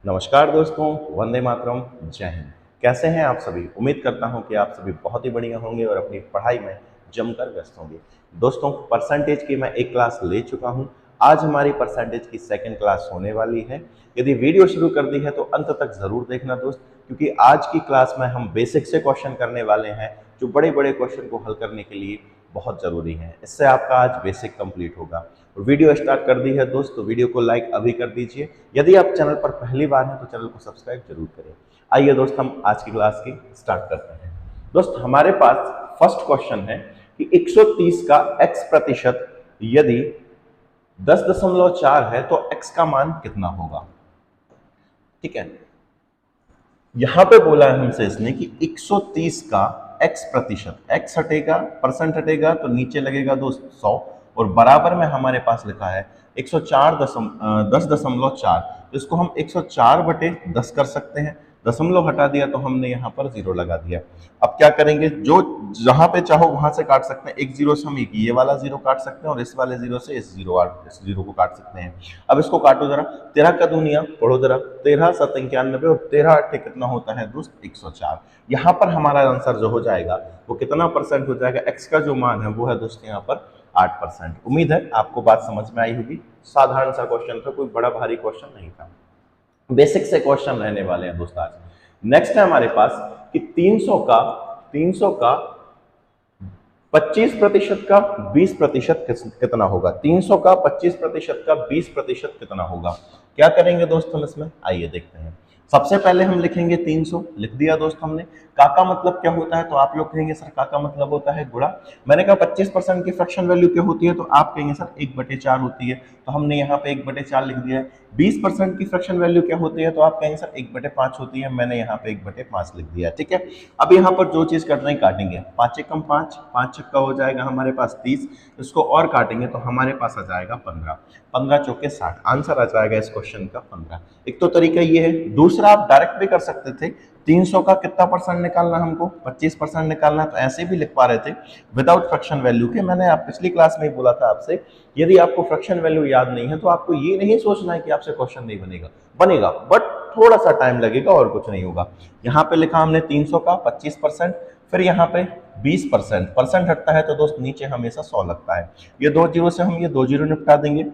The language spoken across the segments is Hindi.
नमस्कार दोस्तों, वंदे मातरम, जय हिंद। कैसे हैं आप सभी? उम्मीद करता हूं कि आप सभी बहुत ही बढ़िया होंगे और अपनी पढ़ाई में जमकर व्यस्त होंगे। दोस्तों, परसेंटेज की मैं एक क्लास ले चुका हूं। आज हमारी परसेंटेज की सेकंड क्लास होने वाली है। यदि वीडियो शुरू कर दी है तो अंत तक जरूर देखना दोस्त, क्योंकि आज की क्लास में हम बेसिक से क्वेश्चन करने वाले हैं जो बड़े बड़े क्वेश्चन को हल करने के लिए बहुत जरूरी है। इससे आपका आज बेसिक कंप्लीट होगा। वीडियो स्टार्ट कर दी है दोस्त, तो वीडियो को लाइक अभी कर दीजिए। यदि आप चैनल पर पहली बार हैं तो चैनल को सब्सक्राइब जरूर करें। आइए दोस्त, हम आज की क्लास की स्टार्ट करते हैं। दोस्त, हमारे पास फर्स्ट क्वेश्चन है कि 130 का x प्रतिशत यदि 10.4 है तो x का मान कितना होगा। ठीक है, यहां पे बोला है हमसे इसने कि 130 का x प्रतिशत, x हटेगा, परसेंट हटेगा तो नीचे लगेगा दोस्त 100, और बराबर में हमारे पास लिखा है 10.4, तो इसको हम 104/10 कर सकते हैं। दशमलव हटा दिया तो हमने यहाँ पर जीरो लगा दिया। अब क्या करेंगे, जो जहां पे चाहो वहां से काट सकते हैं। एक जीरो से हम एक ये वाला जीरो काट सकते हैं और इस वाले जीरो से इस जीरो को काट सकते हैं। अब इसको काटो जरा, 13 का दूनिया पढ़ो जरा, 13 7 91 और 13 8 कितना होता है दोस्त, 104। यहाँ पर हमारा आंसर जो हो जाएगा वो कितना परसेंट हो जाएगा, एक्स का जो मान है वो है दोस्त यहाँ पर 8%। उम्मीद है आपको बात समझ में आई होगी। साधारण सा क्वेश्चन था, कोई बड़ा भारी क्वेश्चन नहीं था। बेसिक से क्वेश्चन रहने वाले हैं दोस्त आज। नेक्स्ट है हमारे पास कि 300 का 25% का 20% कितना होगा। 300 का 25% का 20% कितना होगा। क्या करेंगे दोस्त हम इसमें, आइए देखते हैं। सबसे पहले हम लिखेंगे 300, लिख दिया दोस्त हमने। का मतलब क्या होता है, तो आप लोग कहेंगे सर का मतलब होता है गुणा। मैंने कहा 25% की फ्रैक्शन वैल्यू क्या होती है, तो आप कहेंगे सर 1/4 होती है, तो हमने यहाँ पे 1/4 लिख दिया है। 20% की फ्रैक्शन वैल्यू क्या होती है, तो आप कहेंगे सर 1/5 होती है, मैंने यहाँ पे 1/5 लिख दिया। ठीक है, अब यहाँ पर जो चीज करना है काटेंगे, 5 एकम 5, 5 छक्का हो जाएगा हमारे पास 30, इसको और काटेंगे तो हमारे पास आ जाएगा 15, 15 चौके 60, आंसर आ जाएगा इस क्वेश्चन का 15। एक तो तरीका ये है। दूसरा, आप डायरेक्ट भी कर सकते थे। 300 का कितना परसेंट निकालना हमको, 25% निकालना, तो ऐसे भी लिख पा रहे थे विदाउट फ्रैक्शन वैल्यू के। मैंने आप पिछली क्लास में ही बोला था आपसे, यदि आपको फ्रैक्शन वैल्यू याद नहीं है तो आपको ये नहीं सोचना है कि आपसे क्वेश्चन नहीं बनेगा, बट थोड़ा सा टाइम लगेगा और कुछ नहीं होगा। यहाँ पे लिखा हमने 300 का 25%, फिर यहाँ पे 20%, परसेंट हटता है तो दोस्त नीचे हमेशा 100 लगता है। ये 2 जीरो से हम ये 2 जीरो निपटा देंगे।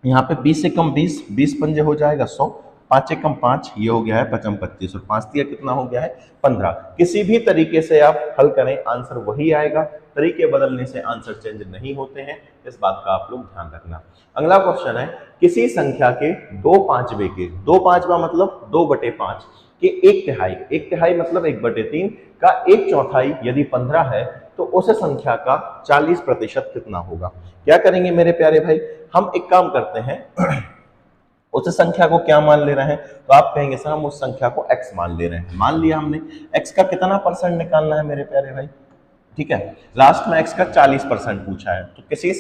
यहाँ पे 20 से कम 20, 20 पंजे हो जाएगा 100, 5 एकम 5, ये हो गया है 55 25, और 5 दिया कितना हो गया है 15। किसी भी तरीके से आप हल करें आंसर वही आएगा, तरीके बदलने से आंसर चेंज नहीं होते हैं, इस बात का आप लोग ध्यान रखना। अगला क्वेश्चन है, किसी संख्या के 2/5 के, 2/5 मतलब 2/5 के 1/3, 1/3 मतलब 1/3 का 1/4 यदि 15 है तो उस संख्या का 40% कितना होगा। क्या करेंगे मेरे प्यारे भाई, हम एक काम करते हैं उस संख्या को क्या मान ले रहे हैं, तो आप कहेंगे सर हम उस संख्या को x मान ले रहे हैं। मान लिया हमने। x का कितना परसेंट निकालना है मेरे प्यारे भाई, ठीक है, लास्ट में x का 40% पूछा है। तो किसी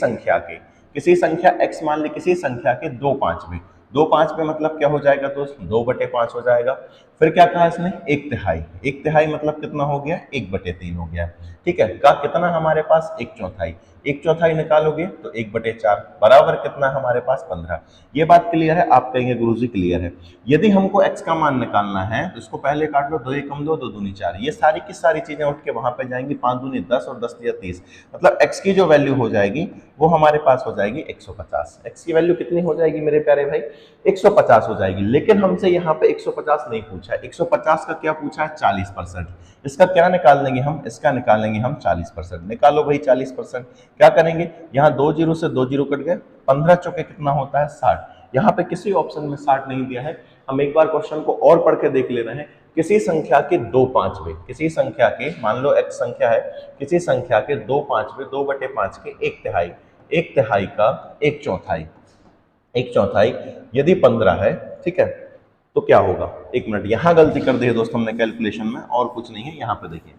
संख्या x मान ली, किसी संख्या के 2/5 2/5 मतलब क्या हो जाएगा दोस्त, 2/5 हो जाएगा। फिर क्या कहा इसने, 1/3, 1/3 मतलब कितना हो गया, 1/3 हो गया। ठीक है, का कितना हमारे पास 1/4, 1/4 निकालोगे तो 1/4 बराबर कितना हमारे पास 15। ये बात क्लियर है, आप कहेंगे गुरुजी क्लियर है। यदि हमको x का मान निकालना है तो इसको पहले काट लो, 2 एकम 2, 2 दूनी 4, ये सारी की सारी चीजें उठ के वहां पे जाएंगी, 5 दूनी 10 और 10 दिया 30, मतलब x की जो वैल्यू हो जाएगी वो हमारे पास हो जाएगी 150। x की वैल्यू कितनी हो जाएगी मेरे प्यारे भाई, 150 हो जाएगी। लेकिन हमसे यहाँ पे 150 नहीं पूछा है, 150 का क्या पूछा है, 40%। इसका क्या निकाल लेंगे हम, इसका निकाल लेंगे हम 40%। निकालो भाई 40%। क्या करेंगे, यहाँ 2 जीरो से 2 जीरो कट गए, 15 चौके कितना होता है 60। यहाँ पे किसी ऑप्शन में 60 नहीं दिया है। हम एक बार क्वेश्चन को और पढ़ के देख ले रहे हैं। किसी संख्या के 2/5, किसी संख्या के, मान लो x संख्या है, किसी संख्या के 2/5, 2/5 के 1/3, 1/3 का 1/4, 1/4 यदि 15 है, ठीक है, तो क्या होगा। एक मिनट, यहां गलती कर दी है दोस्त हमने कैलकुलेशन में, और कुछ नहीं है। यहाँ पे देखिए,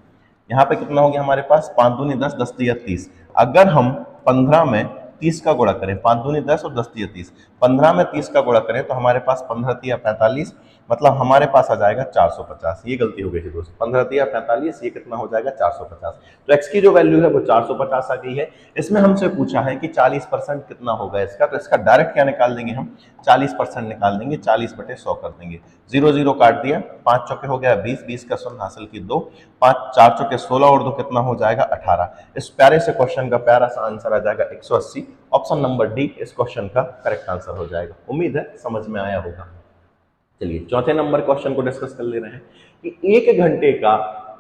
यहाँ पे कितना हो गया हमारे पास, 5 दूनी 10, 10 दिया 30। अगर हम 15 में 30 का गुणा करें, 5 दूनी 10 और 10 तिया 30, 15 में 30 का गुणा करें तो हमारे पास 15 तिया 45, मतलब हमारे पास आ जाएगा 450। ये गलती हो गई थी दोस्त, 15 तिया 45, ये कितना हो जाएगा 450। तो x की जो वैल्यू है वो 450 आ गई है। इसमें हमसे पूछा है कि 40% कितना होगा इसका, तो इसका डायरेक्ट क्या निकाल देंगे हम, 40% निकाल देंगे, 40/100 कर देंगे, 0 0 काट दिया, 5 चौके हो गया 20, 20 का शून्य हासिल की 2, 5 4 चौके 16 और 2 कितना हो जाएगा 18। इस प्यारे से क्वेश्चन का प्यारा सा आंसर आ जाएगा 180। ऑप्शन नंबर डी इस क्वेश्चन का करेक्ट आंसर हो जाएगा। उम्मीद है समझ में आया होगा। चलिए चौथे नंबर क्वेश्चन को डिस्कस कर ले रहे हैं कि 1 घंटे का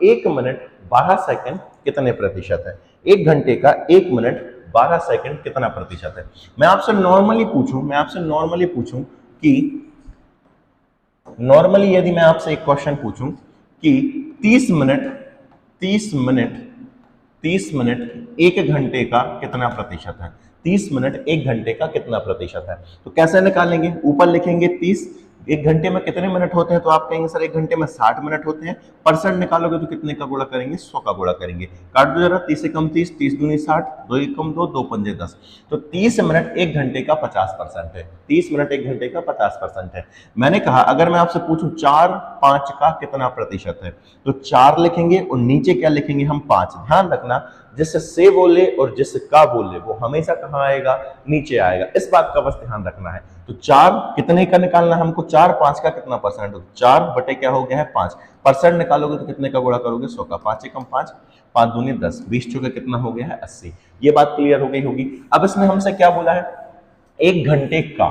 1 मिनट 12 सेकंड कितने प्रतिशत है। 1 घंटे का 1 मिनट 12 सेकंड कितना प्रतिशत है। मैं आपसे नॉर्मली पूछूं कि नॉर्मली यदि मैं आपसे एक क्वेश्चन पूछूं कि 30 मिनट 1 घंटे का कितना प्रतिशत है, 30 मिनट 1 घंटे का कितना प्रतिशत है, तो कैसे निकालेंगे, ऊपर लिखेंगे 30, 1 घंटे में कितने मिनट होते हैं, तो आप कहेंगे सर 1 घंटे में 60 मिनट होते हैं, परसेंट निकालोगे तो कितने का गुणा करेंगे, 100 का गुणा करेंगे। काट दो जरा, 30 से कम 30, 30 दूनी 60, 2 एक कम 2, 2 पंजे 10, तो 30 मिनट 1 घंटे का 50% है, 30 मिनट 1 घंटे का 50% है। मैंने कहा अगर मैं आपसे पूछूं 4 5 का कितना प्रतिशत है, तो 4 लिखेंगे और नीचे क्या लिखेंगे हम 5। ध्यान रखना जिससे से बोले और जिससे का बोले वो हमेशा कहां आएगा, नीचे आएगा, इस बात का बस ध्यान रखना है। तो 4 कितने का निकालना है हमको, 4 5 का कितना परसेंट हो, 4 बटे क्या हो गया है 5, परसेंट निकालोगे तो कितने का गुणा करोगे 100 का, 5 से कम 5, 5 दूनी 10, 20 चौके कितना हो गया है 80। ये बात क्लियर हो गई होगी। अब इसने हमसे क्या बोला है, 1 घंटे का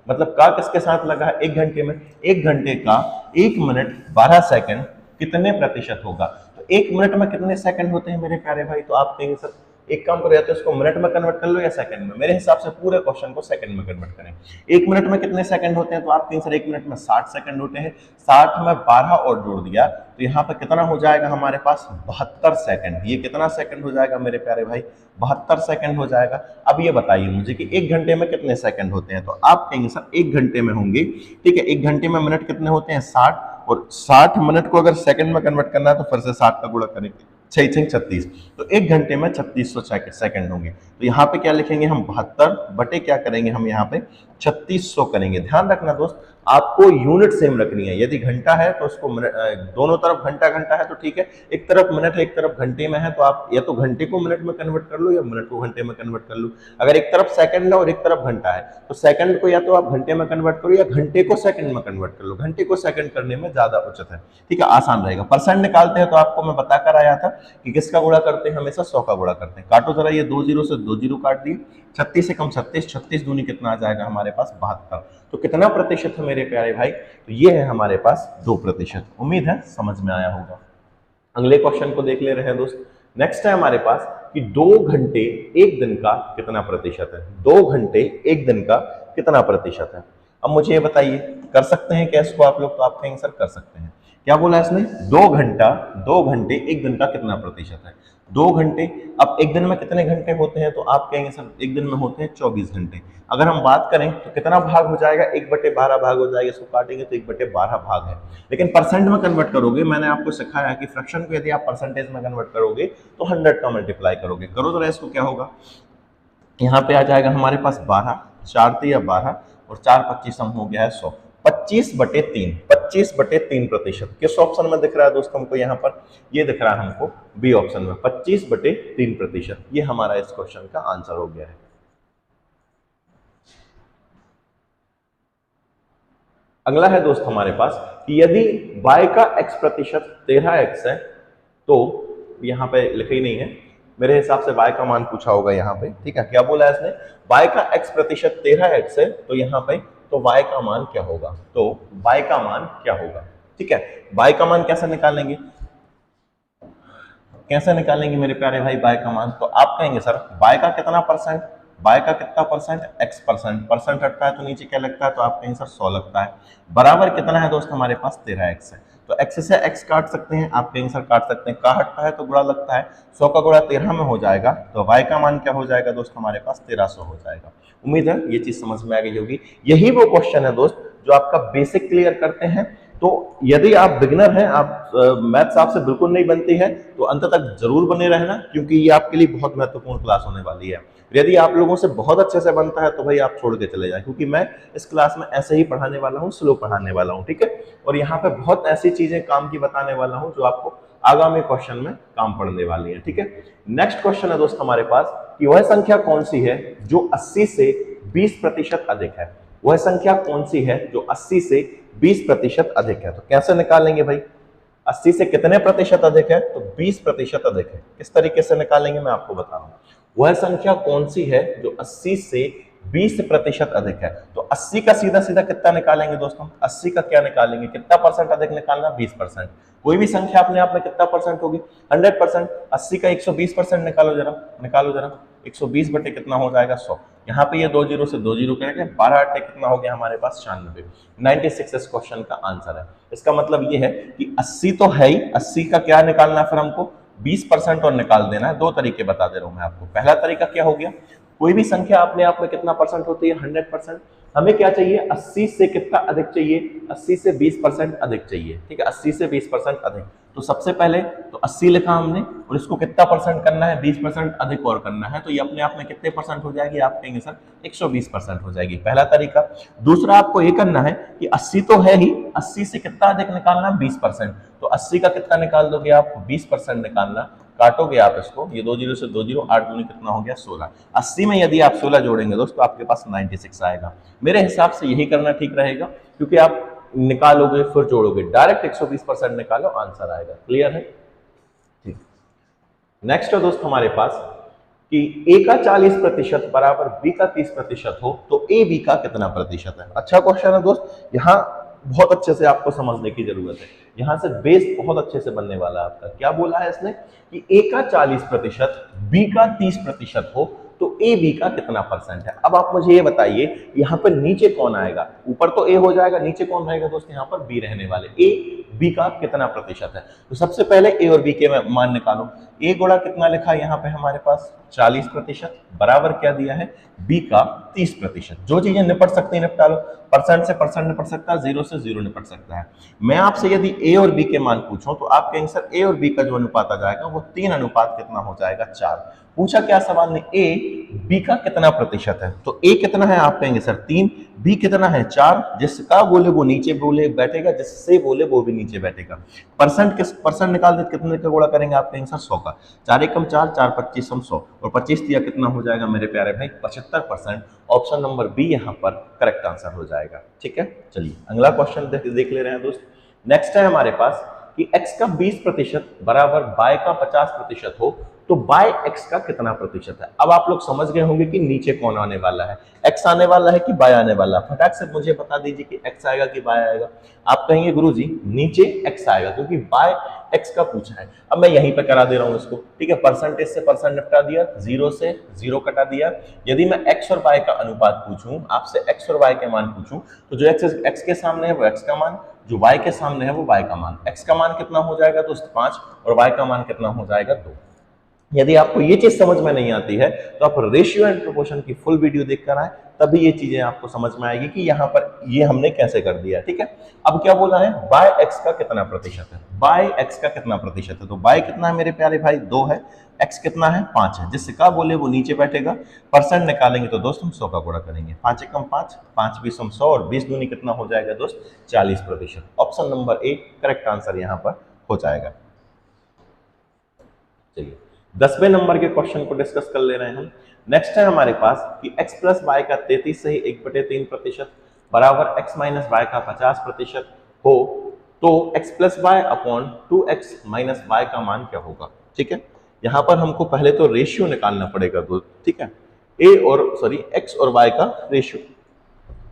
मतलब का किसके साथ लगा है 1 घंटे में, 1 घंटे का 1 मिनट 12 सेकंड कितने प्रतिशत होगा। तो 1 मिनट में कितने सेकंड होते हैं मेरे प्यारे भाई, तो आप कहेंगे सर एक काम करो या तो इसको मिनट में कन्वर्ट कर लो या सेकंड में, मेरे हिसाब से पूरे क्वेश्चन को सेकंड में कन्वर्ट करें। 1 मिनट में कितने सेकंड होते हैं, तो आप कहेंगे सर 1 मिनट में 60 सेकंड होते हैं, 60 में 12 और जोड़ दिया तो यहाँ पे कितना हो जाएगा हमारे पास 72 सेकंड। ये कितना सेकंड हो जाएगा मेरे प्यारे भाई, 72 सेकंड हो जाएगा। अब ये बताइए मुझे कि 1 घंटे में कितने सेकंड होते हैं, तो आप कहेंगे सर 1 घंटे में होंगे, ठीक है, 1 घंटे में मिनट कितने होते हैं 60, और 60 मिनट को अगर सेकंड में कन्वर्ट करना है तो फिर से 60 का गुणा करेंगे, 6 6 36, तो 1 घंटे में 3600 सेकंड होंगे। तो यहाँ पे क्या लिखेंगे हम 72 बटे क्या करेंगे हम यहाँ पे 3600 करेंगे। ध्यान रखना दोस्त आपको यूनिट सेम रखनी है, यदि घंटा है तो उसको दोनों तरफ घंटा घंटा है तो ठीक है, एक तरफ मिनट है एक तरफ घंटे में है तो आप या तो घंटे को मिनट में कन्वर्ट कर लो या मिनट को घंटे में कन्वर्ट कर लो। अगर एक तरफ सेकंड है और एक तरफ घंटा है तो सेकंड को या तो आप घंटे में कन्वर्ट करो या घंटे को सेकंड में कन्वर्ट कर लो, घंटे को सेकंड करने में ज्यादा उचित है, ठीक है, आसान रहेगा। परसेंट निकालते हैं तो आपको मैं बता कर आया था कि किसका गुणा करते हैं, हमेशा 100 का गुणा करते हैं। काटो जरा, ये 2 0 से 2 0 काट दिए, 36 से कम 36, 36 दूनी कितना आ जाएगा हमारे पास 72। तो कितना प्रतिशत है मेरे प्यारे भाई, तो ये है हमारे पास 2%। उम्मीद है समझ में आया होगा। अगले क्वेश्चन को देख ले रहे हैं दोस्त। नेक्स्ट है हमारे पास कि 2 घंटे 1 दिन का कितना प्रतिशत है, 2 घंटे 1 दिन का कितना प्रतिशत है। अब मुझे ये बताइए कर सकते हैं क्या इसको आप लोग, तो आप कहेंगे सर कर सकते हैं। क्या बोला इसने, 2 घंटे 1 दिन का कितना प्रतिशत है, 2 घंटे। अब 1 दिन में कितने घंटे होते हैं, तो आप कहेंगे सर 1 दिन में होते हैं 24 घंटे। अगर हम बात करें तो कितना भाग हो जाएगा, 1/12 भाग हो जाएगा, इसको काटेंगे तो 1/12 भाग है। लेकिन परसेंट में कन्वर्ट करोगे, मैंने आपको सिखाया कि फ्रैक्शन को यदि आप परसेंटेज में कन्वर्ट करोगे तो 100 का मल्टीप्लाई करोगे। करो जरा इसको, क्या होगा, यहाँ पे आ जाएगा हमारे पास 12, 4 या 12 और 4 25 हो गया है 100, 25/3 किस ऑप्शन में दिख रहा है दोस्तों हमको, यहाँ पर ये दिख रहा है हमको बी ऑप्शन में 25/3%। ये हमारा इस क्वेश्चन का आंसर हो गया है। अगला है दोस्त हमारे पास कि यदि y का x% 13x है, तो यहाँ पे लिखा ही नहीं है, मेरे हिसाब से y का मान पूछा होगा यहाँ पे, ठीक है। क्या बोला है इसने, y का x% 13x है, तो यहाँ पे तो y का मान क्या होगा, तो y का मान क्या होगा, ठीक है। y का मान कैसे निकालेंगे मेरे प्यारे भाई y का मान, तो आप कहेंगे सर y का कितना परसेंट, y का कितना परसेंट, x%, परसेंट हटता है तो नीचे क्या लगता है, तो आप कहेंगे सर 100 लगता है, बराबर कितना है दोस्त हमारे पास 13x है। तो x से x काट सकते हैं, आप कहेंगे सर काट सकते हैं, का हटता है तो गुणा लगता है, 100 का गुणा 13 में हो जाएगा, तो y का मान क्या हो जाएगा दोस्त हमारे पास 1300 हो जाएगा। उम्मीद है ये चीज समझ में आ गई होगी। यही वो क्वेश्चन है दोस्त जो आपका बेसिक क्लियर करते हैं, तो यदि आप बिगिनर हैं, आप मैथ्स आपसे बिल्कुल नहीं बनती है, तो अंत तक जरूर बने रहना, क्योंकि ये आपके लिए बहुत महत्वपूर्ण क्लास होने वाली है। यदि आप लोगों से बहुत अच्छे से बनता है तो भाई आप छोड़ के चले जाएं, क्योंकि मैं इस क्लास में ऐसे ही पढ़ाने वाला हूँ, स्लो पढ़ाने वाला हूँ, ठीक है। और यहाँ पे बहुत ऐसी चीजें काम की बताने वाला हूँ जो आपको आगामी क्वेश्चन में काम पड़ने वाली है, ठीक है। नेक्स्ट क्वेश्चन है दोस्त हमारे पास कि वह संख्या कौन सी है जो 80 से 20% अधिक है। वह संख्या कौन सी है जो 80 से 20% अधिक है। तो कैसे निकालेंगे भाई, 80 से कितने प्रतिशत अधिक है, तो 20% अधिक है। किस तरीके से निकालेंगे मैं आपको बता रहा हूं। वह संख्या कौन सी है जो 80 से 20% अधिक है। तो 80 का सीधा सीधा कितना निकालेंगे दोस्तों, 80 का क्या निकालेंगे, कितना परसेंट अधिक निकालना, 20%। कोई भी संख्या अपने आप में कितना परसेंट होगी, 100%। 80 का 120% निकालो जरा, निकालो जरा। 120 बटे कितना हो जाएगा, 100। यहाँ पे ये 2 जीरो से 2 जीरो करेंगे, 12 अट्ठे कितना हो गया हमारे पास, 96। 96 इस क्वेश्चन का आंसर है। इसका मतलब ये है कि 80 तो है ही, 80 का क्या निकालना है फिर हमको, 20% और निकाल देना है। दो तरीके बता दे रहा हूं मैं आपको। पहला तरीका क्या हो गया, कोई भी संख्या अपने आप में कितना परसेंट होती है, 100%। हमें क्या चाहिए, 80 से कितना अधिक चाहिए, 80 से 20% अधिक चाहिए, ठीक है। 80 से 20% अधिक, तो सबसे पहले तो 80 लिखा हमने, और इसको कितना परसेंट करना है, 20% अधिक और करना है, तो ये अपने आप में कितने परसेंट हो जाएगी, आप कहेंगे सर 120% हो जाएगी। पहला तरीका। दूसरा आपको ये करना है कि 80 तो है ही, 80 से कितना अधिक निकालना, 20%। तो 80 का कितना निकाल दोगे आप, 20% निकालना। काटोगे आप इसको, ये 2 जीरो से 2 जीरो, 8 दूनी कितना हो गया, 16। 80 में यदि आप 16 जोड़ेंगे दोस्तों, आपके पास 96 आएगा। मेरे हिसाब से यही करना ठीक रहेगा, क्योंकि आप निकालोगे फिर जोड़ोगे, डायरेक्ट 120% निकालो, आंसर आएगा। क्लियर है, ठीक। नेक्स्ट है दोस्त हमारे पास कि a का 40% बराबर b का 30% हो तो a b का कितना प्रतिशत है। अच्छा क्वेश्चन है दोस्त, यहाँ बहुत अच्छे से आपको समझने की जरूरत है। यहां से बेस बहुत अच्छे से बनने वाला है आपका। क्या बोला है इसने कि a का 40% b का 30% हो तो ए बी का कितना परसेंट है। अब आप मुझे ये बताइए, यहाँ पर नीचे कौन आएगा, ऊपर तो ए हो जाएगा, नीचे कौन रहेगा दोस्त, यहाँ पर बी रहने वाले। ए बी का कितना प्रतिशत है, तो सबसे पहले ए और बी के मान निकालो। ए गुणा कितना लिखा है यहाँ पे हमारे पास, 40%, बराबर क्या दिया है, बी का 30%। जो चीजें निपट सकती है निपटा लो, परसेंट से परसेंट निपट सकता है, जीरो से जीरो निपट सकता है। मैं आपसे यदि ए और बी के मान पूछूं तो आप कहेंगे सर ए और बी का जो अनुपात आ जाएगा वो 3 अनुपात कितना हो जाएगा, 4। पूछा क्या सवाल ने, ए बी का कितना प्रतिशत है, तो ए कितना है, आप कहेंगे सर 3, बी कितना है 4। जिसका बोले वो नीचे बोले बैठेगा, जिससे बोले वो भी नीचे बैठेगा। परसेंट किस परसेंट निकाल दे, कितने का गुणा करेंगे, आप कहेंगे सर 100 का। 4 एकम 4, 4 25 हम 100, और 25 दिया कितना हो जाएगा मेरे प्यारे भाई, 75%। ऑप्शन नंबर बी यहाँ पर करेक्ट आंसर हो जाएगा, ठीक है। चलिए अगला क्वेश्चन देख ले रहे हैं दोस्त। नेक्स्ट है हमारे पास कि x का 20% बराबर y का 50% हो तो y x का कितना प्रतिशत है। अब आप लोग समझ गए होंगे कि नीचे कौन आने वाला है, x आने वाला है कि y आने वाला है। फटाक से मुझे बता दीजिए कि x आएगा कि y आएगा। आप कहेंगे गुरुजी नीचे x आएगा, क्योंकि y x का पूछा है। अब मैं यहीं पे करा दे रहा हूं इसको, ठीक है। परसेंटेज से परसेंट निपटा दिया, जीरो से जीरो कटा दिया। यदि मैं x और y का अनुपात पूछूं, आपसे x और y के मान पूछूं, तो जो x के सामने है वो x का मान, जो y के सामने है वो y का मान। x का मान कितना हो जाएगा दोस्त 5, और y का मान कितना हो जाएगा 2। यदि आपको ये चीज समझ में नहीं आती है तो आप रेशियो एंड प्रोपोर्शन की फुल वीडियो देखकर आए, तभी ये चीजें आपको समझ में आएगी कि यहाँ पर ये हमने कैसे कर दिया, ठीक है। अब क्या बोला है, बाय एक्स का कितना प्रतिशत है, बाय एक्स का कितना प्रतिशत है। तो बाय कितना है मेरे प्यारे भाई, 2 है, एक्स कितना है 5 है। जिससे का बोले वो नीचे बैठेगा। परसेंट निकालेंगे तो दोस्त हम 100 का गुणा करेंगे, 5 एकम 5, 5 20 हम 100, और 20 दूनी कितना हो जाएगा दोस्त 40%। Option number A correct answer यहाँ पर हो जाएगा। चलिए 10वें नंबर के क्वेश्चन को डिस्कस कर ले रहे हैं हम। नेक्स्ट है हमारे पास कि x प्लस वाई का 33 से 1/3% बराबर x माइनस वाई का 50% हो तो x plus Y upon 2x minus Y का मान क्या होगा, ठीक है। यहाँ पर हमको पहले तो रेशियो निकालना पड़ेगा दोस्त, ठीक है। x और y का रेशियो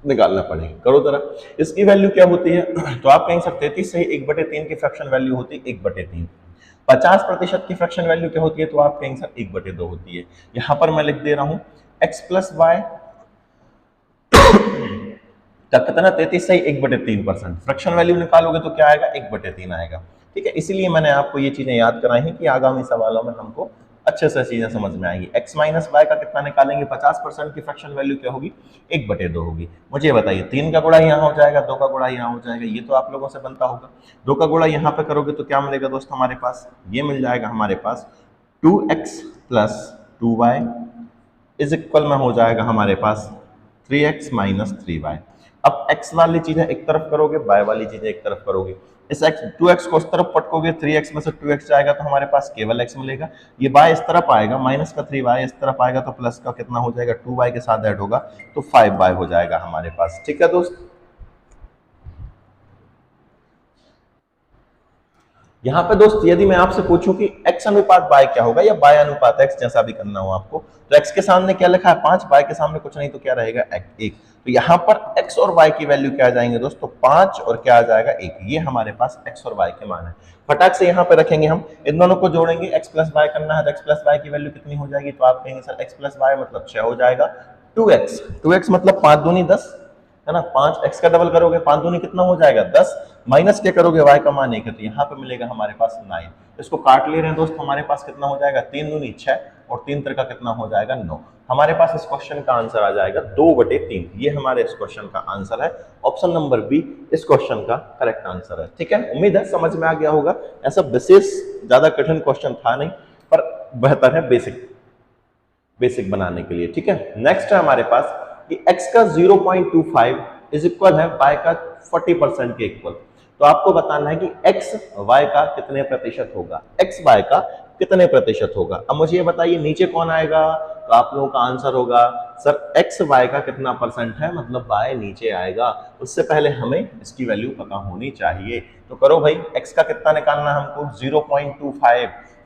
निकालना पड़ेगा। करो जरा, इसकी वैल्यू क्या होती है, तो आप कहेंगे सर 33 से 1/3 की फ्रैक्शन वैल्यू होती है 1/3। 50% की फ्रैक्शन वैल्यू क्या होती है, तो आप कहेंगे सर 1/2 होती है। यहां पर मैं लिख दे रहा हूं x प्लस वाई का कितना 33 से 1/3%। फ्रैक्शन वैल्यू निकालोगे तो क्या आएगा 1/3 आएगा, ठीक है। इसीलिए मैंने आपको ये चीजें याद कराई हैं कि आगामी सवालों में हमको अच्छे से चीजें समझ में आएंगी। x माइनस वाई का कितना निकालेंगे, 50% की फ्रैक्शन वैल्यू क्या होगी, 1/2 होगी। मुझे बताइए 3 का गुणा यहाँ हो जाएगा, 2 का गुणा यहाँ हो जाएगा, ये तो आप लोगों से बनता होगा। 2 का गुणा यहाँ पे करोगे तो क्या मिलेगा दोस्त हमारे पास, ये मिल जाएगा हमारे पास 2x plus 2y is equal में हो जाएगा हमारे पास 3x माइनस 3y। अब x वाली चीजें एक तरफ करोगे, y वाली चीजें एक तरफ करोगे। इस x 2x को उस तरफ पटकोगे, 3x में से 2x जाएगा तो हमारे पास केवल x मिलेगा। ये y इस तरफ आएगा, माइनस का 3y इस तरफ आएगा तो प्लस का कितना हो जाएगा, 2y के साथ ऐड होगा तो 5y हो जाएगा हमारे पास। ठीक है दोस्त, यहाँ पे दोस्त यदि मैं आपसे पूछूं कि x अनुपात y क्या होगा या y अनुपात x, जैसा भी करना हो आपको, तो x के सामने क्या लिखा है 5, y के सामने कुछ नहीं तो क्या रहेगा 1। तो यहाँ पर x और y की वैल्यू क्या आ जाएंगे दोस्तों, 5 और क्या आ जाएगा 1। ये हमारे पास x और y के मान है। फटाक से यहाँ पे रखेंगे, हम इन दोनों को जोड़ेंगे, x प्लस y करना है तो x प्लस y की वैल्यू कितनी हो जाएगी, तो आप कहेंगे सर x प्लस y मतलब 6 हो जाएगा। 2x मतलब 5 दूनी 10 है ना, 5x का डबल करोगे 5 दूनी कितना हो जाएगा 10, माइनस क्या करोगे y का मान 1 है तो यहाँ पे मिलेगा हमारे पास 9। इसको काट ले रहे हैं दोस्त, हमारे पास कितना हो जाएगा, 3 दूनी 6 और 3 त्रिका कितना हो जाएगा 9। हमारे पास इस क्वेश्चन का आंसर आ जाएगा 2/3। ये हमारे इस क्वेश्चन का आंसर है, ऑप्शन नंबर बी इस क्वेश्चन का करेक्ट आंसर है। ठीक है, उम्मीद है समझ में आ गया होगा। ऐसा विशेष ज्यादा कठिन क्वेश्चन था नहीं, पर बेहतर है बेसिक बनाने के लिए। ठीक है, नेक्स्ट है हमारे पास कि x का 0.25 इज इक्वल है y का 40% के इक्वल। तो आपको बताना है कि x y का कितने प्रतिशत होगा, x y का कितने प्रतिशत होगा। अब मुझे ये बताइए नीचे कौन आएगा, तो आप लोगों का आंसर होगा सर x y का कितना परसेंट है, मतलब y नीचे आएगा। उससे पहले हमें इसकी वैल्यू पता होनी चाहिए। तो करो भाई, x का कितना निकालना है हमको,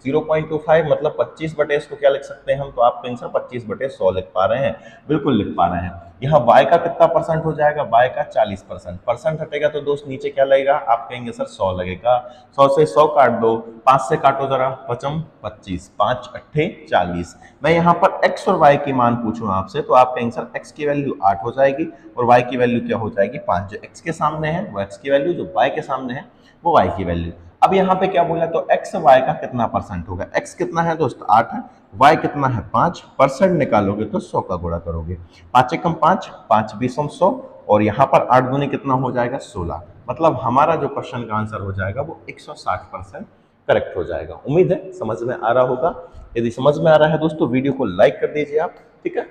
0.25 मतलब 25 इसको क्या लिख सकते हैं हम, तो आप कहीं सर 25/100 लिख पा रहे हैं, बिल्कुल लिख पा रहे हैं। यहाँ y का कितना परसेंट हो जाएगा, y का 40%। परसेंट हटेगा तो दोस्त नीचे क्या लगेगा, आप कहेंगे सर 100 लगेगा। 100 से 100 काट दो, 5 से काटो जरा, 5 25, 5 8 40। मैं यहाँ पर x और y की मान पूछूं आपसे तो आप कहेंगे सर x की वैल्यू 8 हो जाएगी और y की वैल्यू क्या हो जाएगी 5। जो x के सामने है वो x की वैल्यू, जो y के सामने है वो y की वैल्यू। अब यहाँ पे क्या बोला, तो x y का कितना परसेंट होगा, x कितना है दोस्त 8 है, y कितना है 5, परसेंट निकालोगे तो 100 का गुणा करोगे, 5 एकम 5, 5 बीसम 100 और यहाँ पर 8 दूनी कितना हो जाएगा 16। मतलब हमारा जो क्वेश्चन का आंसर हो जाएगा वो 160% करेक्ट हो जाएगा। उम्मीद है समझ में आ रहा होगा। यदि समझ में आ रहा है दोस्तों वीडियो को लाइक कर दीजिए आप। ठीक है,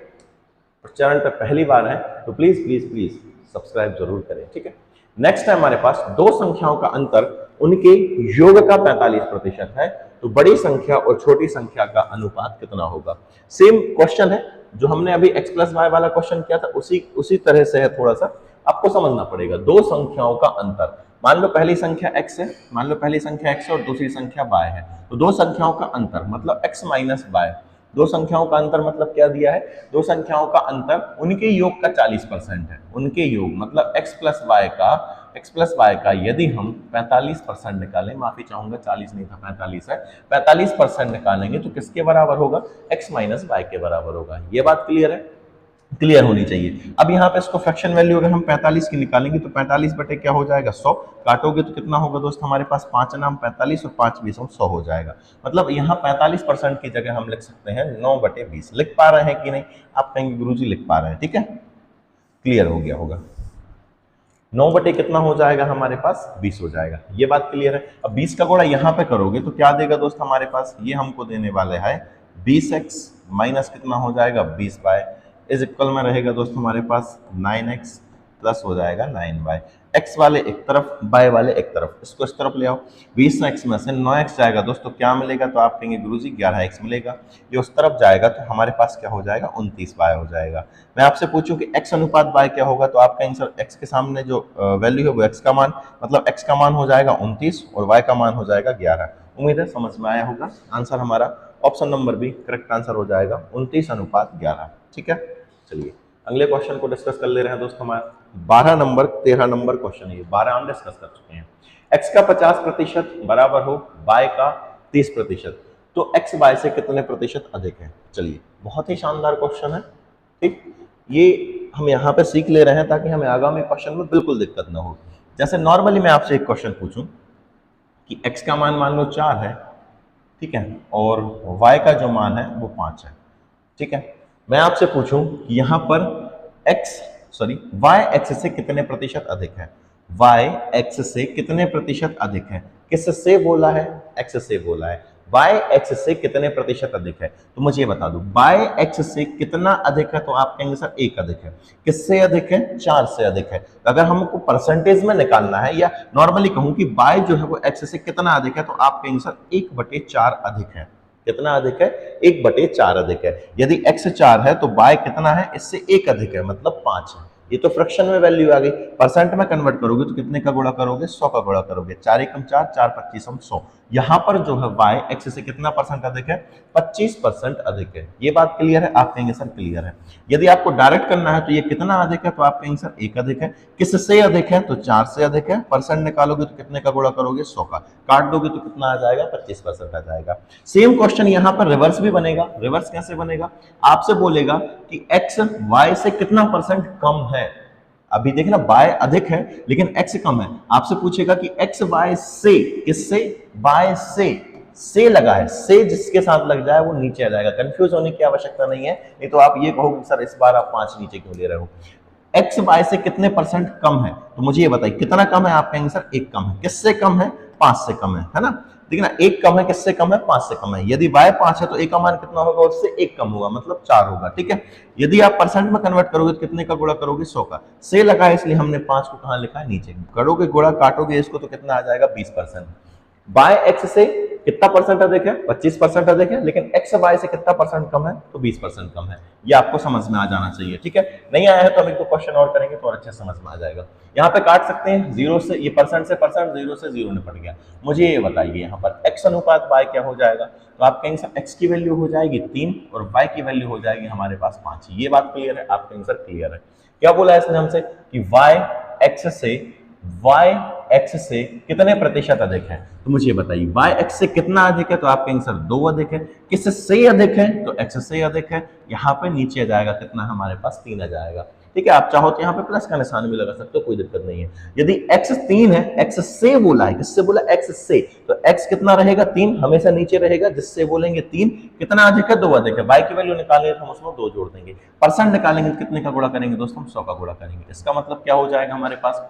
और चैनल पर पहली बार है तो प्लीज प्लीज प्लीज सब्सक्राइब जरूर करें। ठीक है, नेक्स्ट है हमारे पास दो संख्याओं का अंतर उनके योग का 45% है, तो बड़ी संख्या और छोटी संख्या का अनुपात कितना होगा। सेम क्वेश्चन है जो हमने अभी x प्लस वाई वाला क्वेश्चन किया था, उसी तरह से है, थोड़ा सा आपको समझना पड़ेगा। दो संख्याओं का अंतर, मान लो पहली संख्या x है, मान लो पहली संख्या x है और दूसरी संख्या y है, तो दो संख्याओं का अंतर मतलब x माइनस वाई। दो संख्याओं का अंतर मतलब क्या दिया है, दो संख्याओं का अंतर उनके योग का 40% है। उनके योग मतलब x प्लस वाई का यदि हम 45% निकालें, माफी चाहूंगा 40 नहीं था 45 है, 45% निकालेंगे तो किसके बराबर होगा, x माइनस वाई के बराबर होगा। ये बात क्लियर है, क्लियर होनी चाहिए। अब यहाँ पे इसको फ्रैक्शन वैल्यू अगर हम 45 की निकालेंगे तो 45 बटे क्या हो जाएगा 100, काटोगे तो कितना होगा दोस्त हमारे पास 5 नाम 45 और 5 बीस 100 हो जाएगा। मतलब यहाँ 45% की जगह हम लिख सकते हैं 9/20। लिख पा रहे हैं कि नहीं, आप कहेंगे गुरुजी लिख पा रहे हैं। ठीक है, क्लियर हो गया होगा। 9 बटे कितना हो जाएगा हमारे पास 20 हो जाएगा। ये बात क्लियर है। अब 20 का गुणा यहाँ पे करोगे तो क्या देगा दोस्त हमारे पास, ये हमको देने वाले है 20x माइनस कितना हो जाएगा 20y इज इक्वल में रहेगा दोस्त हमारे पास 9x प्लस हो जाएगा 9y। x वाले एक तरफ y वाले एक तरफ, इसको इस तरफ ले आओ। 20x में से 9x जाएगा दोस्तों क्या मिलेगा, तो आप कहेंगे गुरुजी 11x मिलेगा। ये उस तरफ जाएगा तो हमारे पास क्या हो जाएगा 29y हो जाएगा। मैं आपसे पूछूं कि x अनुपात y क्या होगा, तो आप कहेंगे सर x के सामने जो वैल्यू है वो x का मान, मतलब x का मान हो जाएगा 29 और y का मान हो जाएगा 11। उम्मीद है समझ में आया होगा। आंसर हमारा option number B correct answer हो जाएगा 29:11। ठीक है, चलिए अगले क्वेश्चन को डिस्कस कर ले रहे हैं दोस्तों। हमारा 12 नंबर 13 नंबर क्वेश्चन है, 12 हम डिस्कस कर चुके हैं। x का 50% बराबर हो y का 30%, तो x y से कितने प्रतिशत अधिक है। चलिए बहुत ही शानदार क्वेश्चन है। ठीक, ये हम यहाँ पे सीख ले रहे हैं ताकि हमें आगामी क्वेश्चन में बिल्कुल दिक्कत ना हो। जैसे नॉर्मली मैं आपसे एक क्वेश्चन पूछूं कि x का मान लो 4 है ठीक है, और y का जो मान है वो 5 है। ठीक है, मैं आपसे पूछूं कि यहां पर y एक्स से कितने प्रतिशत अधिक है, y एक्स से कितने प्रतिशत अधिक है, किससे बोला है, एक्स से बोला है, y एक्स से कितने प्रतिशत अधिक है, तो मुझे ये बता दो y एक्स से कितना अधिक है, तो आप कहेंगे सर 1 अधिक है। किससे अधिक है, 4 से अधिक है। तो अगर हमको परसेंटेज में निकालना है या नॉर्मली कहूं कि y जो है वो x से कितना अधिक है, तो आप कहेंगे सर 1/4 अधिक है। कितना अधिक है, 1/4 अधिक है। यदि x 4 है तो y कितना है, इससे 1 अधिक है, मतलब 5 है। ये तो फ्रैक्शन में वैल्यू आ गई। परसेंट में कन्वर्ट करोगे तो कितने का गुणा करोगे, 100 का गुणा करोगे। 4 एकम 4, 4 25 100। यहां पर जो है y एक्स से कितना परसेंट अधिक है, 25% अधिक है। ये बात क्लियर है, आप कहेंगे सर क्लियर है। यदि आपको डायरेक्ट करना है तो ये कितना अधिक है, तो आप कहेंगे सर 1 अधिक है। किससे अधिक है, तो 4 से अधिक है। परसेंट निकालोगे तो कितने का गुणा करोगे, 100 का। काट दोगे तो कितना आ जाएगा, 25% आ जाएगा। सेम क्वेश्चन यहां पर रिवर्स भी बनेगा। रिवर्स कैसे बनेगा, आपसे बोलेगा कि x y से कितना परसेंट कम है। अभी देखना y अधिक है लेकिन x कम है। आपसे पूछेगा कि x y से, किससे, y से लगा है, से जिसके साथ लग जाए वो नीचे आ जाएगा। कंफ्यूज होने की आवश्यकता नहीं है, नहीं तो आप ये कहोगे सर इस बार आप 5 नीचे क्यों ले रहे हो। x y से कितने परसेंट कम है, तो मुझे ये बताइए कितना कम है, आप कहेंगे सर 1 कम है। किससे कम है, 5 से कम है ना। देखिए ना, 1 कम है, किससे कम है, 5 से कम है। यदि y 5 है तो a का मान कितना होगा, उससे 1 कम होगा, मतलब 4 होगा। ठीक है, यदि आप परसेंट में कन्वर्ट करोगे तो कितने का गुणा करोगे, 100 का। से लगा है इसलिए हमने 5 को कहां लिखा है, नीचे। करोगे गुणा, काटोगे इसको तो कितना आ जाएगा, 20%। y x से कितना परसेंट अधिक है, 25% अधिक है, लेकिन x y से कितना परसेंट कम है, तो 20% कम है। ये आपको समझ में आ जाना चाहिए। ठीक है, नहीं आया है तो हम एक दो क्वेश्चन और करेंगे तो और अच्छे समझ में आ जाएगा। यहाँ पे काट सकते हैं, जीरो से, ये परसेंट से परसेंट, जीरो से जीरो निपट गया। मुझे ये बताइए यहाँ पर x अनुपात y क्या हो जाएगा, तो आप कहेंगे सर x की वैल्यू हो जाएगी 3 और y की वैल्यू हो जाएगी हमारे पास 5। ये बात क्लियर है, आप कहेंगे सर क्लियर है। क्या बोला है इसने हमसे कि y x से कितने प्रतिशत अधिक है, तो मुझे बताइए y x से कितना अधिक है, तो आप कहेंगे सर 2 अधिक है। किससे अधिक है, तो x से अधिक है। यहाँ पे नीचे आ जाएगा कितना, हमारे पास 3 आ जाएगा। ठीक है, आप चाहो तो यहाँ पे प्लस का निशान भी लगा सकते हो, कोई दिक्कत नहीं है। यदि x 3 है, x से बोला है, किससे बोला, x से, तो x कितना रहेगा, 3 हमेशा नीचे रहेगा, जिससे बोलेंगे 3 कितना अधिक है, 2 अधिक है। y की वैल्यू निकालेंगे तो हम उसमें 2 जोड़ देंगे। परसेंट निकालेंगे तो कितने का गुणा करेंगे दोस्तों, 100 का गुणा करेंगे। इसका मतलब क्या हो जाएगा हमारे पास,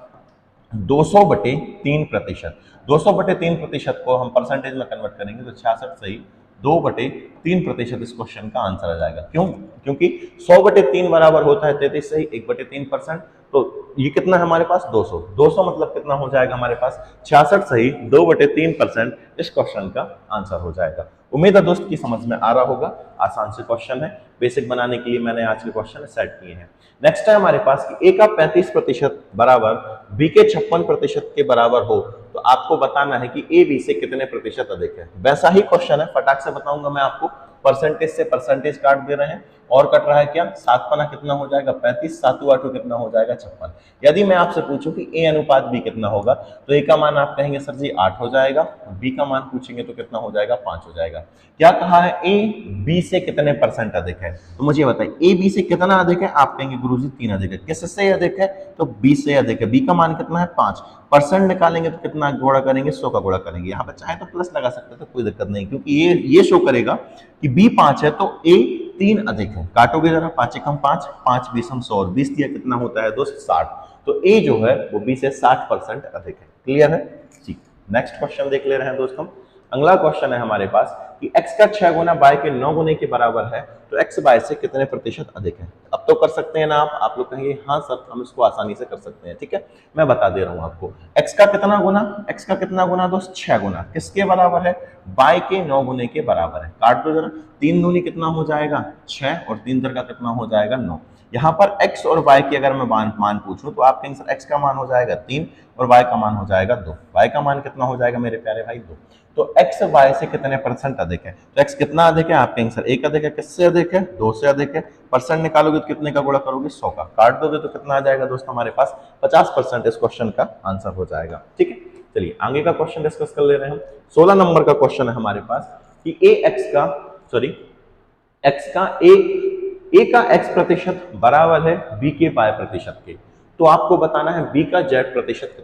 200/3%। 200/3% को हम परसेंटेज में कन्वर्ट करेंगे तो 66 सही 2/3% इस क्वेश्चन का आंसर आ जाएगा। क्यों, क्योंकि 100/3 बराबर होता है 33 सही 1/3%। तो ये कितना है हमारे पास, 200। 200 मतलब कितना हो जाएगा हमारे पास, 66 सही 2/3% इस क्वेश्चन का आंसर हो जाएगा। उम्मीद है दोस्त की समझ में आ रहा होगा। आसान से क्वेश्चन है, बेसिक बनाने के लिए मैंने आज के क्वेश्चन सेट किए हैं। नेक्स्ट है हमारे पास कि a का 35% बराबर b के 56% के बराबर हो, तो आपको बताना है कि a b से कितने प्रतिशत अधिक है। वैसा ही क्वेश्चन है, फटाक से बताऊंगा मैं आपको। परसेंटेज से परसेंटेज काट दे रहे हैं और कट रहा है क्या, 7 पना कितना हो जाएगा 35, 7 8 कितना हो जाएगा 56। यदि मैं आपसे पूछूं कि a अनुपात b कितना होगा, तो a का मान आप कहेंगे सर जी 8 हो जाएगा, b का मान पूछेंगे तो कितना हो जाएगा, 5 हो जाएगा। क्या कहा है, a b से कितने परसेंट अधिक है, तो मुझे बताइए a b से कितना अधिक है, आप कहेंगे गुरुजी 3 अधिक है। किससे अधिक है, तो b से अधिक है। b का मान कितना है, 5। परसेंट निकालेंगे तो कितना गुणा करेंगे, 100 का गुणा करेंगे। यहाँ पे चाहे तो प्लस लगा सकते हैं तो कोई दिक्कत नहीं, क्योंकि ये शो करेगा कि b 5 है तो a 3 अधिक है। काटोगे जरा, 5 एकम 5, 5 20 हम 100 और 20 दिया, कितना होता है दोस्त 60। तो a जो है वो b से 60% अधिक है। क्लियर है जी। नेक्स्ट क्वेश्चन देख ले रहे हैं दोस्त हम। अगला क्वेश्चन है हमारे पास कि x का 6 गुना y के 9 गुने के बराबर है, तो x y से कितने प्रतिशत अधिक है। अब तो कर सकते हैं ना आप लोग कहेंगे हाँ सर हम इसको आसानी से कर सकते हैं। ठीक है, मैं बता दे रहा हूं आपको। x का कितना गुना, x का कितना गुना दोस्त, 6 गुना। किसके बराबर है, y के 9 गुने के बराबर है। काट दो जरा, 3 दूनी कितना हो जाएगा 6 और 3 दर का कितना हो जाएगा 9। यहाँ पर x और y की अगर मैं मान पूछूं तो आप कहेंगे सर x का मान हो जाएगा 3 और y का मान हो जाएगा 2। y का मान कितना हो जाएगा मेरे प्यारे भाई, 2। तो x y से कितने परसेंट अधिक है, तो x कितना अधिक है, आप कहेंगे सर 1 अधिक है। किससे अधिक है, 2 से अधिक है। परसेंट निकालोगे तो कितने का गुणा करोगे, 100 का। काट दोगे तो कितना आ जाएगा दोस्त हमारे पास, 50% इस क्वेश्चन का आंसर हो जाएगा। ठीक है, चलिए आगे का क्वेश्चन डिस्कस कर ले रहे हैं हम। 16 नंबर का क्वेश्चन है हमारे पास कि a का x प्रतिशत बराबर है b के y प्रतिशत के, तो आपको बताना है बी का जेड प्रतिशत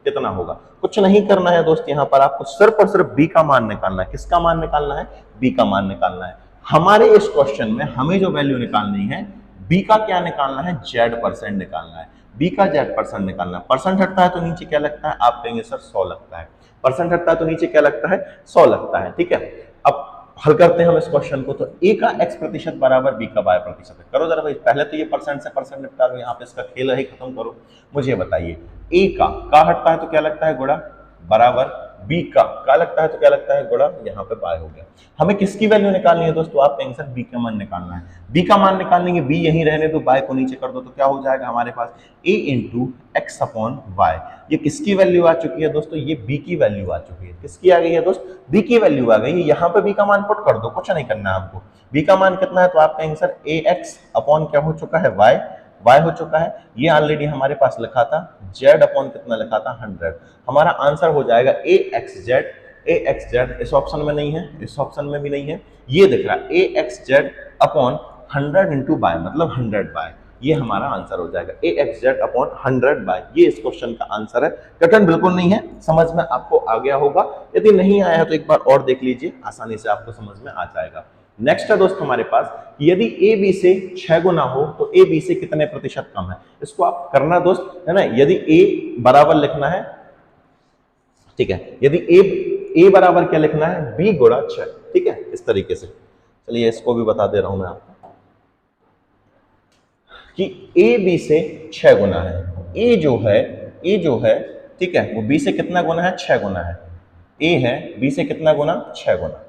कितना होगा। कुछ नहीं करना है दोस्त, यहाँ पर आपको सिर्फ और सिर्फ बी का मान निकालना है। किसका मान निकालना है? बी का मान निकालना है। हमारे इस क्वेश्चन में हमें जो वैल्यू निकालनी है, बी का क्या निकालना है? जेड परसेंट निकालना है। बी का जेड परसेंट निकालना है। परसेंट हटता है तो नीचे क्या लगता है? आप कहेंगे सर 100 लगता है। परसेंट हटता है तो नीचे क्या लगता है? 100 लगता है। ठीक है, अब हल करते हैं हम इस क्वेश्चन को। तो ए का x प्रतिशत बराबर बी का y प्रतिशत है। करो जरा भाई, पहले तो ये परसेंट से परसेंट निपटा लो, यहाँ पे इसका खेल ही खत्म करो। मुझे बताइए, ए का हटता है तो क्या लगता है? गुणा, बराबर बी का लगता है तो क्या लगता है? गुणा, यहाँ पे y हो गया। हमें किसकी वैल्यू निकालनी है दोस्तों? आप कहेंगे सर बी का मान निकालना है। बी का मान निकालने के, बी यहीं रहने दो, y को नीचे कर दो, तो क्या हो जाएगा हमारे पास? a into X upon Y. ये किसकी वैल्यू आ चुकी है दोस्तों? ये b की वैल्यू आ चुकी है। किसकी आ गई है दोस्त? b की वैल्यू आ गई है। यहाँ पे b का मान पुट कर दो, कुछ नहीं करना है आपको। b का मान कितना है? तो आप कहेंगे सर ax अपॉन क्या हो चुका है? y हो चुका है। ये ऑलरेडी हमारे पास लिखा था, z अपॉन कितना लिखा था? 100। हमारा आंसर हो जाएगा ax z इस ऑप्शन में नहीं है, इस ऑप्शन में भी नहीं है, ये दिख रहा है ax z upon 100 into by, मतलब 100 बाय। ये हमारा आंसर हो जाएगा ax z अपॉन 100 बाय। ये इस क्वेश्चन का आंसर है। कठिन बिल्कुल नहीं है, समझ में आपको आ गया होगा। यदि नहीं आया है तो एक बार और देख लीजिए, आसानी से आपको समझ में आ जाएगा। नेक्स्ट है दोस्त हमारे पास, यदि ए बी से 6 गुना हो तो ए बी से कितने प्रतिशत कम है? इसको आप करना दोस्त, है ना। यदि ए बराबर लिखना है, ठीक है, यदि ए बराबर क्या लिखना है? बी गुणा 6। ठीक है, इस तरीके से। चलिए इसको भी बता दे रहा हूं मैं आपको कि ए बी से 6 गुना है। ए जो है ठीक है, वो बी से कितना गुना है? 6 गुना है। ए है बी से कितना गुना? 6 गुना।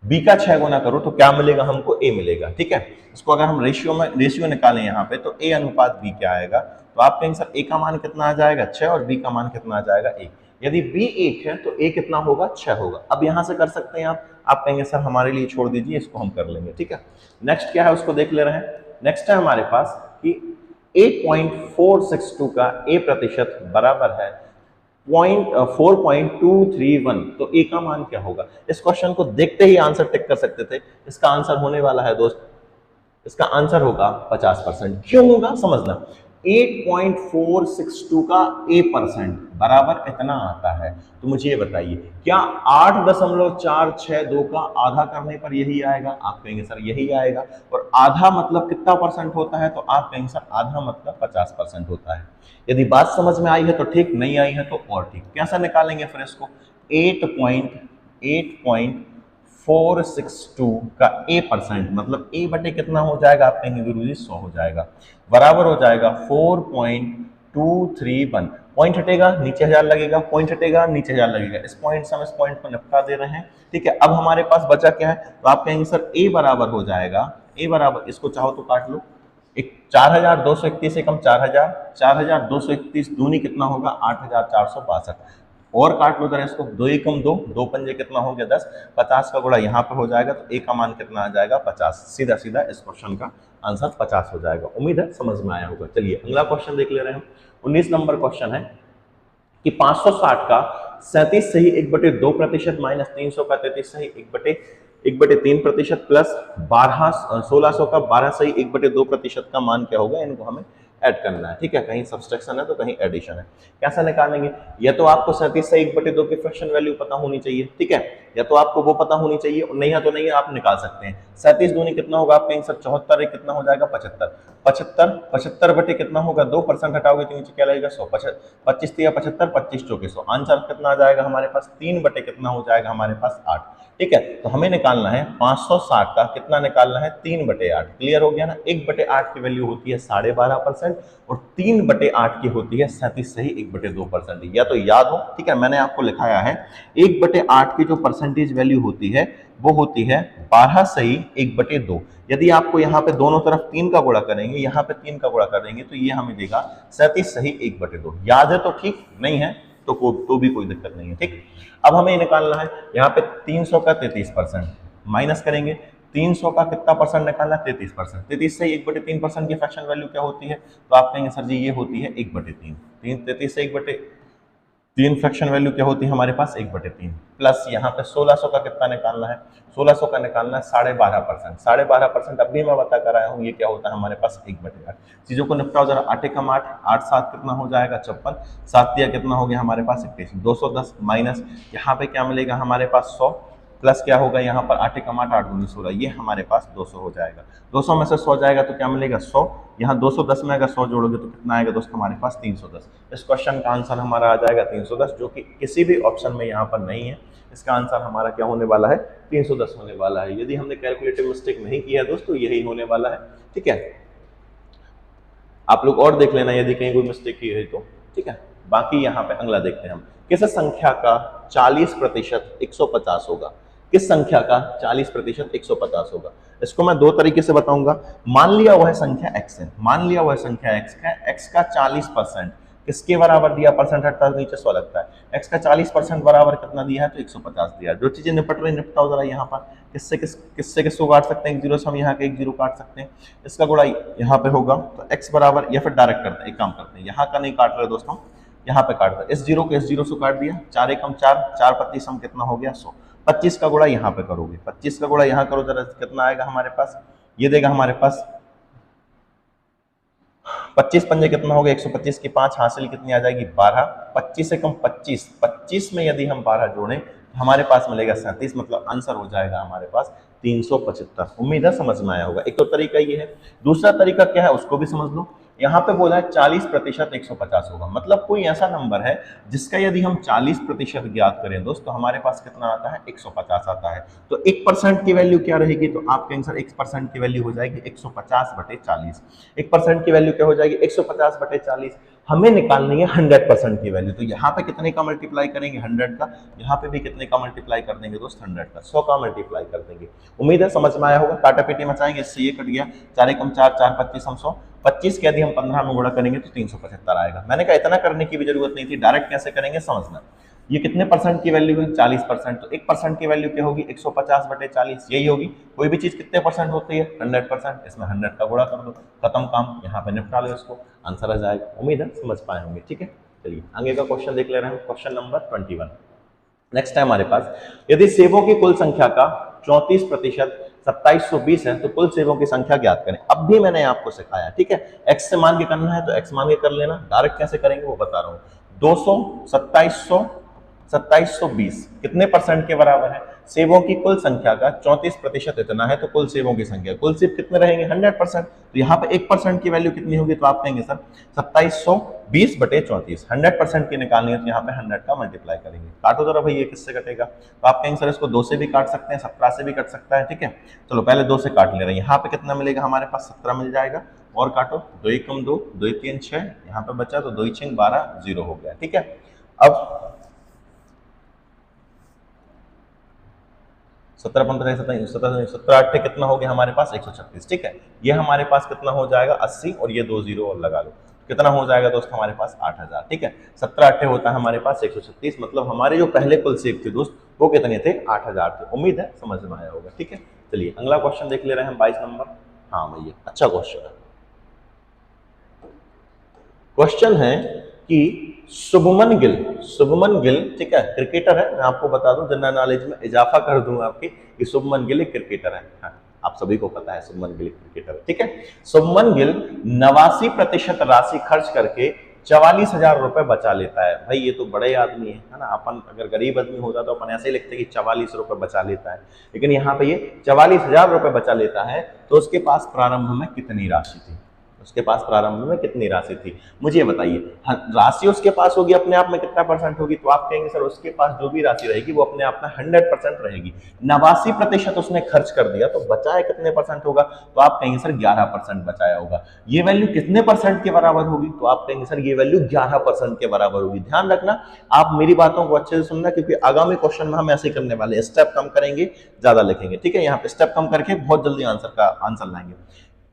बी का 6 गुना करो तो क्या मिलेगा हमको? ए मिलेगा। ठीक है, इसको अगर हम रेशियो निकालें यहाँ पे, तो ए अनुपात बी क्या आएगा? तो आप कहेंगे सर ए का मान कितना आ जाएगा? 6, और बी का मान कितना आ जाएगा? 1। यदि बी 1 है तो ए कितना होगा? 6 होगा। अब यहां से कर सकते हैं आप कहेंगे सर हमारे लिए छोड़ दीजिए, इसको हम कर लेंगे। ठीक है, नेक्स्ट क्या है उसको देख ले रहे हैं। नेक्स्ट है हमारे पास कि 8.462 का ए प्रतिशत बराबर है 4.231। तो ए का मान क्या होगा? इस क्वेश्चन को देखते ही आंसर टिक कर सकते थे। इसका आंसर होने वाला है दोस्त, इसका आंसर होगा 50%। क्यों होगा समझना। 8.462 का ए परसेंट बराबर इतना आता है। तो मुझे ये बताइए, क्या 8.462 का आधा करने पर यही आएगा? आप कहेंगे सर यही आएगा। और आधा मतलब कितना परसेंट होता है? तो आप कहेंगे सर आधा मतलब 50% होता है। यदि बात समझ में आई है तो ठीक, नहीं आई है तो और ठीक। कैसा निकालेंगे फिर इसको? 8.462 का ए परसेंट मतलब ए बटे कितना हो जाएगा? आप कहेंगे गुरुजी 100 हो जाएगा, बराबर हो जाएगा 4.231। पॉइंट हटेगा नीचे 1000 लगेगा, पॉइंट हटेगा नीचे 1000 लगेगा। इस पॉइंट से हम इस पॉइंट को निपटा दे रहे हैं। ठीक है, अब हमारे पास बचा क्या है? तो आप कहेंगे सर ए बराबर हो जाएगा, ए बराबर, इसको चाहो तो काट लो, 4231 से कम 4000, 4231 दूनी कितना होगा? 8462। और काट लो जरा इसको, 2 एकम 2, 2 पंजे कितना हो गया? 10। 50 का गुणा यहाँ पर हो जाएगा तो ए का मान कितना आ जाएगा? 50। सीधा सीधा इस क्वेश्चन का आंसर 50 हो जाएगा। उम्मीद है समझ में आया होगा। चलिए अगला क्वेश्चन देख ले रहे हैं हम। 19 नंबर क्वेश्चन है कि 560 का 37 सही 1/2 प्रतिशत माइनस 300 का 33 सही 1/3 प्रतिशत प्लस 1600 का 12 सही 1/2 प्रतिशत का मान क्या होगा? इनको हमें ऐड करना है। ठीक है, कहीं सब्सट्रैक्शन है तो कहीं एडिशन है। कैसा निकालेंगे? या तो आपको 37 से 1/2 की फ्रैक्शन वैल्यू पता होनी चाहिए। ठीक है, या तो आपको वो पता होनी चाहिए, और नहीं है तो नहीं है, आप निकाल सकते हैं। 37 दूनी कितना होगा? आप कहेंगे सर 74, कितना हो जाएगा? 75। 75 बटे कितना होगा? 2% हटाओगे तो नीचे क्या लगेगा? 100। 25 या 75, 25 चौके 100। आंसर कितना आ जाएगा हमारे पास? 3 बटे कितना हो जाएगा हमारे पास? 8। ठीक है, तो हमें निकालना है 560 का कितना निकालना है? 3/8। क्लियर हो गया ना। 1/8 की वैल्यू होती है 12.5% और 3/8 की होती है 37 सही 1/2%। या तो याद हो, ठीक है, मैंने आपको लिखाया है 1/8 की जो परसेंटेज वैल्यू होती है वो होती है 12 सही 1/2। यदि आपको यहाँ पे दोनों तरफ 3 का गुणा करेंगे, यहाँ पे 3 का गुणा करेंगे तो ये हमें देगा 37 सही 1/2। याद है तो ठीक, नहीं है तो भी कोई दिक्कत नहीं है। ठीक, अब हमें निकालना है यहाँ पे 300 का 33% माइनस करेंगे। 300 का कितना परसेंट निकालना है? 33%। 33 से 1/3% की फ्रैक्शन वैल्यू क्या होती है? तो आप कहेंगे सर जी ये होती है 1/3। 33 से तीन फ्रैक्शन वैल्यू क्या होती है हमारे पास 1/3 प्लस यहाँ पे 1600 का कितना निकालना है, 1600 का निकालना है 12.5%। 12.5% अभी मैं बता कर आया हूँ ये क्या होता है हमारे पास 1/8। चीजों को निपटाओ जरा, 8 एकम 8, 8 7 कितना हो जाएगा 56, 7 दिया कितना हो गया हमारे पास 21, 210 माइनस यहाँ पे क्या मिलेगा हमारे पास 100 प्लस क्या होगा यहाँ पर 8 एकम 8, 8 दूनी 16, ये हमारे पास 200 हो जाएगा। 200 में से 100 जाएगा तो क्या मिलेगा 100, यहाँ 210 में अगर 100 जोड़ोगे तो कितना आएगा दोस्तों हमारे पास 310। इस क्वेश्चन का आंसर हमारा आ जाएगा 310, जो कि किसी भी ऑप्शन में यहाँ पर नहीं है। इसका आंसर हमारा क्या होने वाला है 310 होने वाला है। यदि हमने कैलकुलेटिव मिस्टेक नहीं किया दोस्तों यही होने वाला है, ठीक है। आप लोग और देख लेना यदि कहीं कोई मिस्टेक की है तो, ठीक है। बाकी यहाँ पे अगला देखते हैं हम, किस संख्या का 40% 150 होगा, किस संख्या का 40% 150 होगा। इसको मैं दो तरीके से बताऊंगा। मान लिया वह संख्या x है, मान लिया वह संख्या x का 40% किसके बराबर दिया, परसेंट हटता है नीचे 100 लगता है, x का 40% बराबर कितना दिया है तो 150 दिया। जो चीजें निपट रही निपटाओ जरा। यहाँ पर किससे किसको काट सकते हैं, एक जीरो से हम यहाँ के एक जीरो काट सकते हैं, इसका गुणा यहाँ पे होगा तो x बराबर, या फिर डायरेक्ट करते हैं, एक काम करते हैं यहाँ का नहीं काट रहे दोस्तों, यहाँ पे काट रहे, इस जीरो को इस जीरो से काट दिया, 4 एकम 4, 4 25 हम कितना हो गया 100। 25 का गुणा यहाँ पे करोगे, 25 का गुणा यहाँ करो जरा, कितना आएगा हमारे पास, ये देगा हमारे पास 25 पंजे कितना हो गया 125 की 5 हासिल कितनी आ जाएगी 12, 25 से कम 25, 25 में यदि हम 12 जोड़ें हमारे पास मिलेगा 37, मतलब आंसर हो जाएगा हमारे पास 375। उम्मीद है समझ में आया होगा। एक तो तरीका ये है, दूसरा तरीका क्या है उसको भी समझ लो। यहाँ पे बोला है 40% 150 होगा, मतलब कोई ऐसा नंबर है जिसका यदि हम 40% ज्ञात करें दोस्त तो हमारे पास कितना आता है 150 आता है। तो 1% की वैल्यू क्या रहेगी, तो आपके आंसर 1% की वैल्यू हो जाएगी 150/40। 1% की वैल्यू क्या हो जाएगी 150/40। हमें निकालनी है 100% की वैल्यू, तो यहाँ पे कितने का मल्टीप्लाई करेंगे 100 का, यहाँ पे भी कितने का मल्टीप्लाई कर देंगे दोस्त 100 का, 100 का मल्टीप्लाई कर देंगे। उम्मीद है समझ में आया होगा। काटा पीटी मचाएंगे, इससे ये कट गया, 4 एकम 4, 4 25 हम 100, 25 के यदि हम 15 में गुणा करेंगे तो 375 आएगा। मैंने कहा इतना करने की भी जरूरत नहीं थी, डायरेक्ट कैसे करेंगे समझना। ये कितने परसेंट की वैल्यू है 40%, तो 1% की वैल्यू क्या होगी 150/40 यही होगी। कोई भी चीज कितने परसेंट होती है 100%, इसमें 100 का गुणा कर दो, खत्म काम, यहाँ पे निपटा लो इसको, आंसर आ जाएगा। उम्मीद है समझ पाए होंगे, ठीक है। चलिए आगे का क्वेश्चन देख ले रहे हैं, क्वेश्चन नंबर 21। नेक्स्ट है हमारे पास, यदि सेबों की कुल संख्या का 34% 2720 है तो कुल सेबों की संख्या ज्ञात करें। अब भी मैंने आपको सिखाया, ठीक है। x से मान के करना है तो x मान के कर लेना, डायरेक्ट कैसे करेंगे वो बता रहा हूं। 200 2720 कितने परसेंट के बराबर है, सेबों की कुल संख्या का 34% इतना है तो कुल सेबों की संख्या, कुल सेब कितने रहेंगे 100%, तो यहाँ पे 1% की वैल्यू कितनी होगी, तो आप कहेंगे सर 2720/34, 100% की निकालनी है तो यहाँ पे 100 का मल्टीप्लाई करेंगे। काटो जरा भाई, ये किससे कटेगा, तो आप कहेंगे सर इसको 2 से भी काट सकते हैं, 17 से भी कट सकता है, ठीक है। चलो पहले 2 से काट ले रहे हैं, यहाँ पे कितना मिलेगा हमारे पास 17 मिल जाएगा, और काटो 2 एकम 2, 2 3 6, यहाँ पे बचा तो 2 6 12, 0 हो गया, ठीक है। अब 17 15 17 8 कितना हो गया हमारे पास 136, ठीक है। ये हमारे पास कितना हो जाएगा 80, और ये 2 0 और लगा लो, कितना हो जाएगा दोस्त हमारे पास 8000, ठीक है। 17 8 होता है हमारे पास 136, मतलब हमारे जो पहले कुल सेब थे दोस्त वो कितने थे 8000 थे। उम्मीद है समझ में आया होगा, ठीक है। चलिए अगला क्वेश्चन देख ले रहे हैं 22 नंबर। हाँ भैया अच्छा क्वेश्चन है। क्वेश्चन है कि शुभमन गिल, ठीक है, क्रिकेटर है। मैं आपको बता दूं, जनरल नॉलेज में इजाफा कर दूं आपके कि शुभमन गिल एक क्रिकेटर है। हाँ, आप सभी को पता है शुभमन गिल क्रिकेटर है, ठीक है। शुभमन गिल 89% राशि खर्च करके 44,000 रुपए बचा लेता है। भाई ये तो बड़े आदमी है ना, अपन अगर गरीब आदमी होता तो अपन ऐसे ही लिखते कि 44 रुपए बचा लेता है, लेकिन यहाँ पे ये 44,000 रुपए बचा लेता है। तो उसके पास प्रारंभ में कितनी राशि थी, उसके पास प्रारंभ में कितनी राशि थी, मुझे बताइए। राशि उसके पास होगी अपने आप में कितना परसेंट होगी, तो आप कहेंगे सर उसके पास जो भी राशि रहेगी वो अपने आप में 100% रहेगी। 89% उसने खर्च कर दिया तो बचाया कितने परसेंट होगा, तो आप कहेंगे सर 11% बचाया होगा। ये वैल्यू कितने परसेंट के बराबर होगी, तो आप कहेंगे सर ये वैल्यू 11% के बराबर होगी। ध्यान रखना, आप मेरी बातों को अच्छे से सुनना, क्योंकि आगामी क्वेश्चन में हम ऐसे करने वाले, स्टेप कम करेंगे ज्यादा लिखेंगे, ठीक है। यहाँ पे स्टेप कम करके बहुत जल्दी आंसर लाएंगे।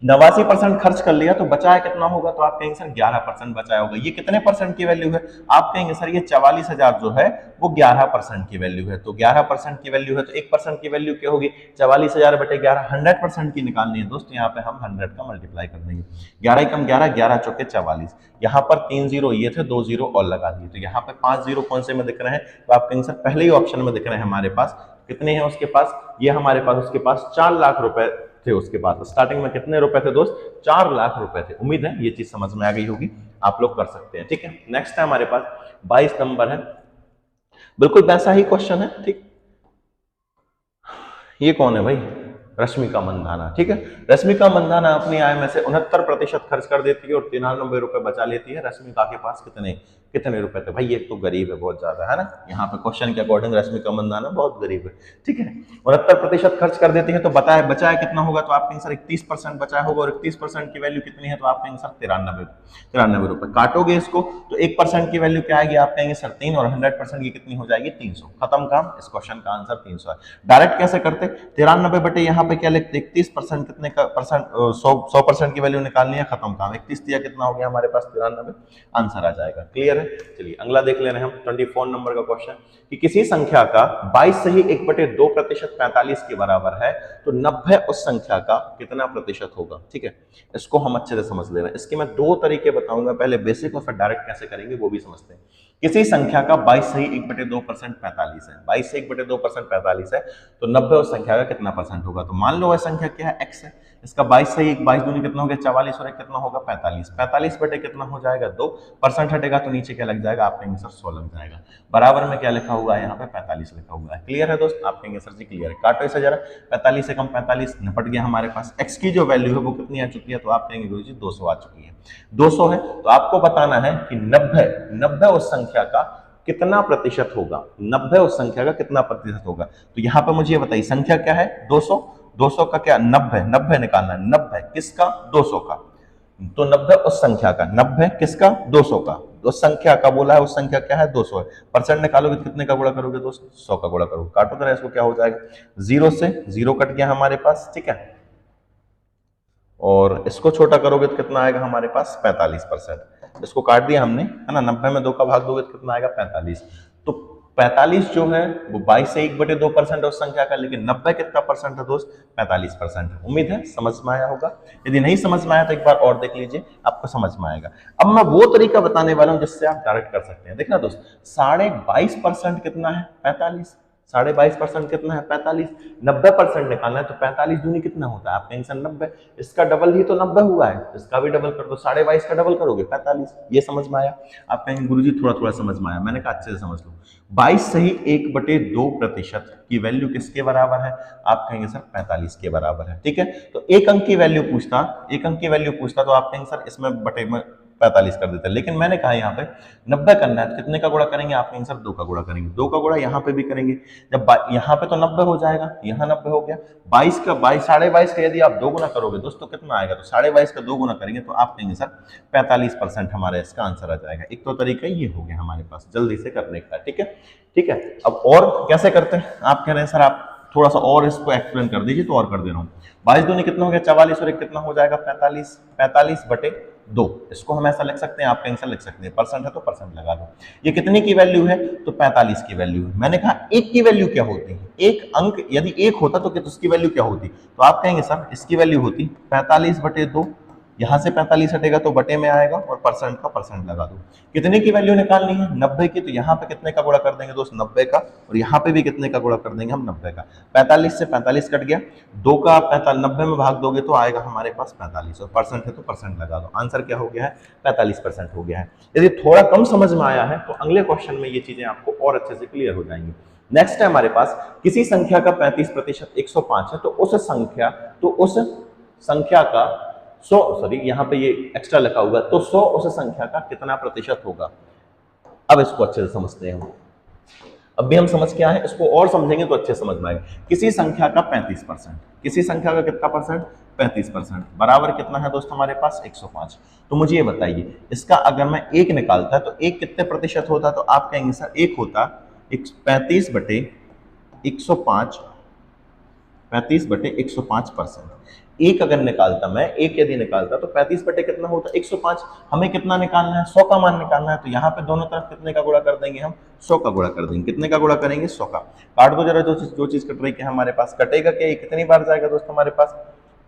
89% खर्च कर लिया तो बचाया कितना होगा, तो आप कहेंगे सर 11% बचाया होगा। ये कितने परसेंट की वैल्यू है, आप कहेंगे सर ये 44,000 जो है वो 11% की वैल्यू है। तो 11% की वैल्यू है तो 1% की वैल्यू क्या होगी, 44,000 बटे 11, 100% की निकालनी है दोस्त। यहाँ पे हम 100 का मल्टीप्लाई कर देंगे, 11 कम 11, 11 चौके 44, यहाँ पर 3 जीरो ये थे, 2 जीरो और लगा दिए, तो यहाँ पे 5 जीरो कौन से में दिख रहे हैं, तो आप कहेंगे सर पहले ही ऑप्शन में दिख रहे हैं हमारे पास। कितने हैं उसके पास, ये हमारे पास उसके पास 4 लाख रुपए थे। उसके पास स्टार्टिंग में कितने रुपए थे दोस्त, 4 लाख रुपए थे। उम्मीद है ये चीज समझ में आ गई होगी, आप लोग कर सकते हैं। ठीक है, नेक्स्ट है हमारे पास 22 नंबर है, बिल्कुल वैसा ही क्वेश्चन है। ठीक, ये कौन है भाई, रश्मिका मंदाना। ठीक है, रश्मिका मंदाना अपनी आय में से 69% खर्च कर देती है और 93 रुपए बचा लेती है। रश्मिका के पास कितने कितने रुपए थे, भाई ये तो गरीब है बहुत ज्यादा, है ना। यहाँ पे क्वेश्चन के अकॉर्डिंग रश्मिका मंदाना बहुत गरीब है। ठीक है, 69% खर्च कर देती है तो बचाया कितना होगा, तो आप कहेंगे सर 31% बचाया होगा, और 31% की वैल्यू कितनी है, तो आप कहेंगे सर 93 रुपए। काटोगे इसको तो 1% की वैल्यू क्या आएगी, आप कहेंगे सर 3, और 100% की कितनी हो जाएगी, 300। खत्म काम, इस क्वेश्चन का आंसर 300 है। डायरेक्ट कैसे करते, 93 बटे यहाँ पे क्या लिखते, 31% कितने का परसेंट, 100% की वैल्यू निकालनी है, खत्म काम। 31 दिया कितना हो गया हमारे पास 93, आंसर आ जाएगा। क्लियर है, चलिए अगला देख ले रहे हैं हम 24 नंबर का क्वेश्चन, कि किसी संख्या का 22 सही 1/2% 45 के बराबर है, तो 90 उस संख्या का कितना प्रतिशत होगा। ठीक है, इसको हम अच्छे से समझ ले रहे हैं। इसके मैं 2 तरीके बताऊंगा, पहले बेसिक और फिर डायरेक्ट कैसे करेंगे वो भी समझते हैं। किसी संख्या का 22 सही 1/2% 45 है, 22 से 1/2% 45 है, तो 90 उस संख्या का कितना परसेंट होगा। तो मान लो वह संख्या क्या है, x है, इसका 22 सही 22 दूनी कितना हो गया 44, और एक कितना होगा 45, 45 बटे कितना हो जाएगा 2, परसेंट हटेगा तो नीचे क्या लग जाएगा, आप कहेंगे सर 100 लग जाएगा। बराबर में क्या लिखा हुआ है यहाँ पे 45 लिखा हुआ है। क्लियर है दोस्त, आप कहेंगे सर जी क्लियर है। काटो इसे जरा, 45 से कम 45 निपट गया हमारे पास। x की जो वैल्यू है वो कितनी आ चुकी है, तो आप कहेंगे गुरु जी 200 आ चुकी है। 200 है तो आपको बताना है कि 90 उस संख्या का कितना प्रतिशत होगा, 90 उस संख्या का कितना प्रतिशत होगा। तो यहाँ पे मुझे ये बताइए संख्या क्या है 200, 200 का क्या 90 निकालना है, 90 किसका 200 का, तो 90 उस संख्या का, 90 किसका 200 का, उस संख्या का बोला है, उस संख्या क्या है 200 है। परसेंट निकालोगे तो कितने का गुणा करोगे दोस्त, 100 का गुणा करोगे। काटो तरह इसको, क्या हो जाएगा, 0 से 0 कट गया हमारे पास। ठीक है, और इसको छोटा करोगे तो कितना आएगा हमारे पास 45%। इसको काट दिया हमने, है ना, 90 में 2 का भाग दोगे तो कितना आएगा 45। तो 45 जो है वो 22 से 1/2% है उस संख्या का, लेकिन 90 कितना परसेंट है दोस्त, 45% है। उम्मीद है समझ में आया होगा। यदि नहीं समझ में आया तो एक बार और देख लीजिए, आपको समझ में आएगा। अब मैं वो तरीका बताने वाला हूं जिससे आप डायरेक्ट कर सकते हैं। देखना दोस्त, 22.5% कितना है 45, 22.5% कितना है 45, 90% निकालना है तो 45 दूनी कितना होता है, आप कहेंगे सर 90, इसका डबल ही तो 90 हुआ है, इसका भी डबल कर दो, 22.5 का डबल करोगे 45। ये समझ में आया, आप कहेंगे गुरुजी थोड़ा थोड़ा समझ में आया, मैंने कहा अच्छे से समझ लो। 22 सही 1/2% की वैल्यू किसके बराबर है, आप कहेंगे सर 45 के बराबर है। ठीक है, तो एक अंक की वैल्यू पूछता तो आप कहेंगे सर इसमें बटे में 45 कर देते हैं, लेकिन मैंने कहा यहाँ पे 90 करना है तो कितने का गुणा करेंगे, आप कहेंगे सर 2 का गुणा करेंगे, 2 का गुणा यहाँ पे भी करेंगे। जब यहाँ पे तो 90 हो जाएगा, यहाँ 90 हो गया, 22 का 22.5 का यदि आप 2 गुना करोगे दोस्तों कितना आएगा, तो 22.5 का 2 गुना करेंगे तो आप कहेंगे सर 45% हमारा इसका आंसर आ जाएगा। एक तो तरीका ये हो गया हमारे पास जल्दी से करने का। ठीक है, ठीक है, अब और कैसे करते हैं, आप कह रहे हैं सर आप थोड़ा सा और इसको एक्सप्लेन कर दीजिए, तो और कर दे रहा हूँ। 22 दूनी कितना हो गया 44, और एक कितना हो जाएगा 45, 45 बटे 2, इसको हम ऐसा लिख सकते हैं, आप कहीं से लिख सकते हैं, परसेंट है तो परसेंट लगा दो। ये कितने की वैल्यू है, तो 45 की वैल्यू है। मैंने कहा एक की वैल्यू क्या होती है, एक अंक यदि एक होता तो उसकी वैल्यू क्या होती, तो आप कहेंगे सर इसकी वैल्यू होती 45 बटे 2, यहां से 45 हटेगा तो बटे में आएगा, और परसेंट का परसेंट लगा दो। कितने की वैल्यू निकालनी है 90 की, तो यहाँ पे कितने का गुणा कर देंगे दोस्त 90 का, और यहाँ पे भी कितने का गुणा कर देंगे हम 90 का। 45 से 45 कट गया, 2 का 90 में भाग दोगे तो आएगा हमारे पास 45, और परसेंट है तो परसेंट लगा दो। आंसर क्या हो गया है 45% हो गया है। यदि थोड़ा कम समझ में आया है तो अगले क्वेश्चन में ये चीजें आपको और अच्छे से क्लियर हो जाएंगी। नेक्स्ट है हमारे पास, किसी संख्या का 35% 105 है, तो उस संख्या का 100, सॉरी यहाँ पे ये एक्स्ट्रा लिखा हुआ, तो 100 उस संख्या का कितना प्रतिशत होगा। अब इसको अच्छे से समझते हैं, अब भी हम समझ के आए हैं, इसको और समझेंगे तो अच्छे समझ में आएगा। किसी संख्या का 35%, किसी संख्या का कितना परसेंट 35%, बराबर कितना है दोस्त हमारे पास 105। तो मुझे ये बताइए इसका अगर मैं एक निकालता तो एक कितने प्रतिशत होता, तो आप कहेंगे सर एक होता 35 बटे 105, 35 बटे 105%। एक अगर निकालता मैं, एक यदि निकालता तो 35 बटे कितना होता 105। हमें कितना निकालना है, 100 का मान निकालना है। तो यहाँ पे दोनों तरफ कितने का गुणा कर देंगे हम, 100 का गुणा कर देंगे। कितने का गुणा करेंगे, 100 का। काट दो जरा, जो चीज कट रही है हमारे पास, कटेगा क्या, ये कितनी बार जाएगा दोस्त हमारे पास,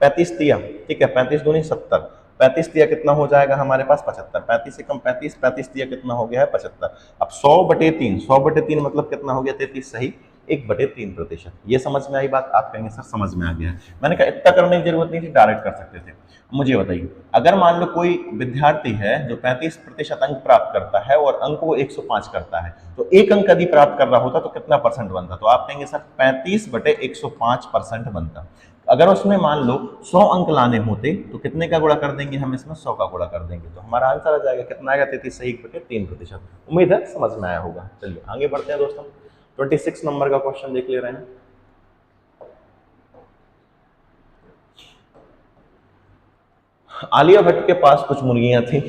35 तिया, ठीक है, 35 दूनी 70, 35 तिया कितना हो जाएगा हमारे पास 75, 35 से कम 35, 35 तिया कितना हो गया है 75। अब 100/3, 100/3 मतलब कितना हो गया 33, सही, 1/3%। ये समझ में आई बात, आप कहेंगे सर समझ में आ गया है। मैंने कहा इतना करने की जरूरत नहीं थी, डायरेक्ट कर सकते थे। मुझे बताइए, अगर मान लो कोई विद्यार्थी है जो 35% अंक प्राप्त करता है और अंक वो 105 करता है, तो एक अंक यदि प्राप्त कर रहा होता तो कितना परसेंट बनता, तो आप कहेंगे सर 35/105% बनता। अगर उसमें मान लो 100 अंक लाने होते तो कितने का गुणा कर देंगे हम, इसमें 100 का गुणा कर देंगे, तो हमारा आंसर आ जाएगा कितना आएगा 33, सही 1/3%। उम्मीद है समझ में आया होगा। चलिए आगे बढ़ते हैं दोस्तों, 26 नंबर का क्वेश्चन देख ले रहे हैं। आलिया भट्ट के पास कुछ मुर्गियां थी।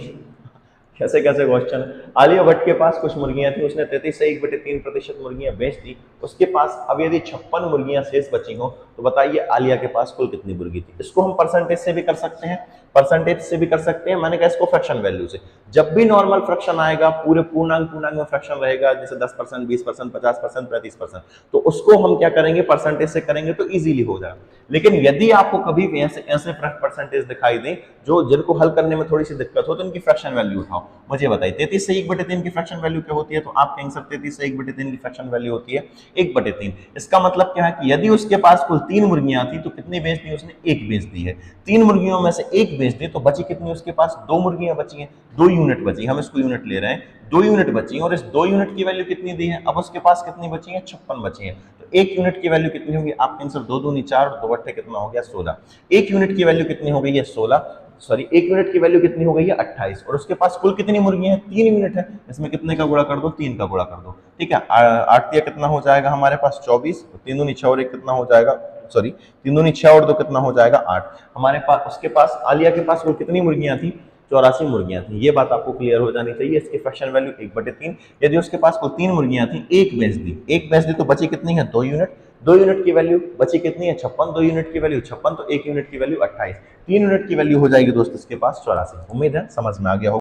कैसे कैसे क्वेश्चन। आलिया भट्ट के पास कुछ मुर्गियां थी, उसने 33 से 1/3% मुर्गियां बेच दी। उसके पास अब यदि 56 मुर्गियां शेष बची हो तो बताइए आलिया के पास कुल कितनी मुर्गी थी। इसको हम परसेंटेज से भी कर सकते हैं, परसेंटेज से भी कर सकते हैं, मैंने कहा इसको फ्रैक्शन वैल्यू से। जब भी नॉर्मल फ्रैक्शन आएगा, पूरे पूर्णांक में फ्रैक्शन रहेगा, जैसे 10%, 20%, 50%, 35%, तो उसको हम क्या करेंगे, परसेंटेज से करेंगे तो इजीली हो जाएगा। लेकिन यदि आपको कभी भी ऐसे ऐसे परसेंटेज दिखाई दें जो जिनको हल करने में थोड़ी सी दिक्कत हो, तो इनकी फ्रैक्शन वैल्यू उठाओ। मुझे बताइए 33 से 1/3 की फ्रैक्शन वैल्यू क्या होती है, तो आप कहेंगे सर 33 से 1/3 की फ्रैक्शन वैल्यू होती है 1/3। इसका मतलब क्या है कि यदि उसके पास कुल 3 मुर्गियां थी तो कितनी बेच दी उसने, 1 बेच दी है। 3 मुर्गियों में से 1 बेच दी तो बची कितनी उसके पास, 2 मुर्गियां बची हैं, 2 यूनिट बची, हम इसको यूनिट ले रहे हैं, 2 यूनिट बची और इस 2 यूनिट की वैल्यू कितनी दी है, अब उसके पास कितनी बची है, 56 बची है। तो 1 यूनिट की वैल्यू कितनी होगी, आप आंसर 2 दूनी 4 और 2 अट्ठे कितना हो गया 16। 1 यूनिट की वैल्यू कितनी हो गई है 16, सॉरी 1 यूनिट की वैल्यू कितनी हो गई है 28, और उसके पास कुल कितनी मुर्गियां हैं, 3 यूनिट है। इसमें कितने का गुणा कर दो, 3 का गुणा कर दो, ठीक है। 8 तिया कितना हो जाएगा हमारे पास 24, 3 दूनी 6 और 1 कितना हो जाएगा, सॉरी 3 दूनी 6 और 2 कितना हो जाएगा 8। हमारे पास उसके पास आलिया के पास कुल कितनी मुर्गियां थी, 84 मुर्गियां थी। ये बात आपको क्लियर हो जानी चाहिए। इसकी फ्रैक्शन वैल्यू 1/3। यदि उसके पास कुल 3 मुर्गियां थी, 1 बेच दी तो बची कितनी है 2 यूनिट। 2 यूनिट की वैल्यू बची कितनी है 56, 2 यूनिट की वैल्यू 56, तो 1 यूनिट की वैल्यू 28, 3 यूनिट की वैल्यू हो जाएगी दोस्त इसके पास 84। उम्मीद है समझ में आ गया होगा।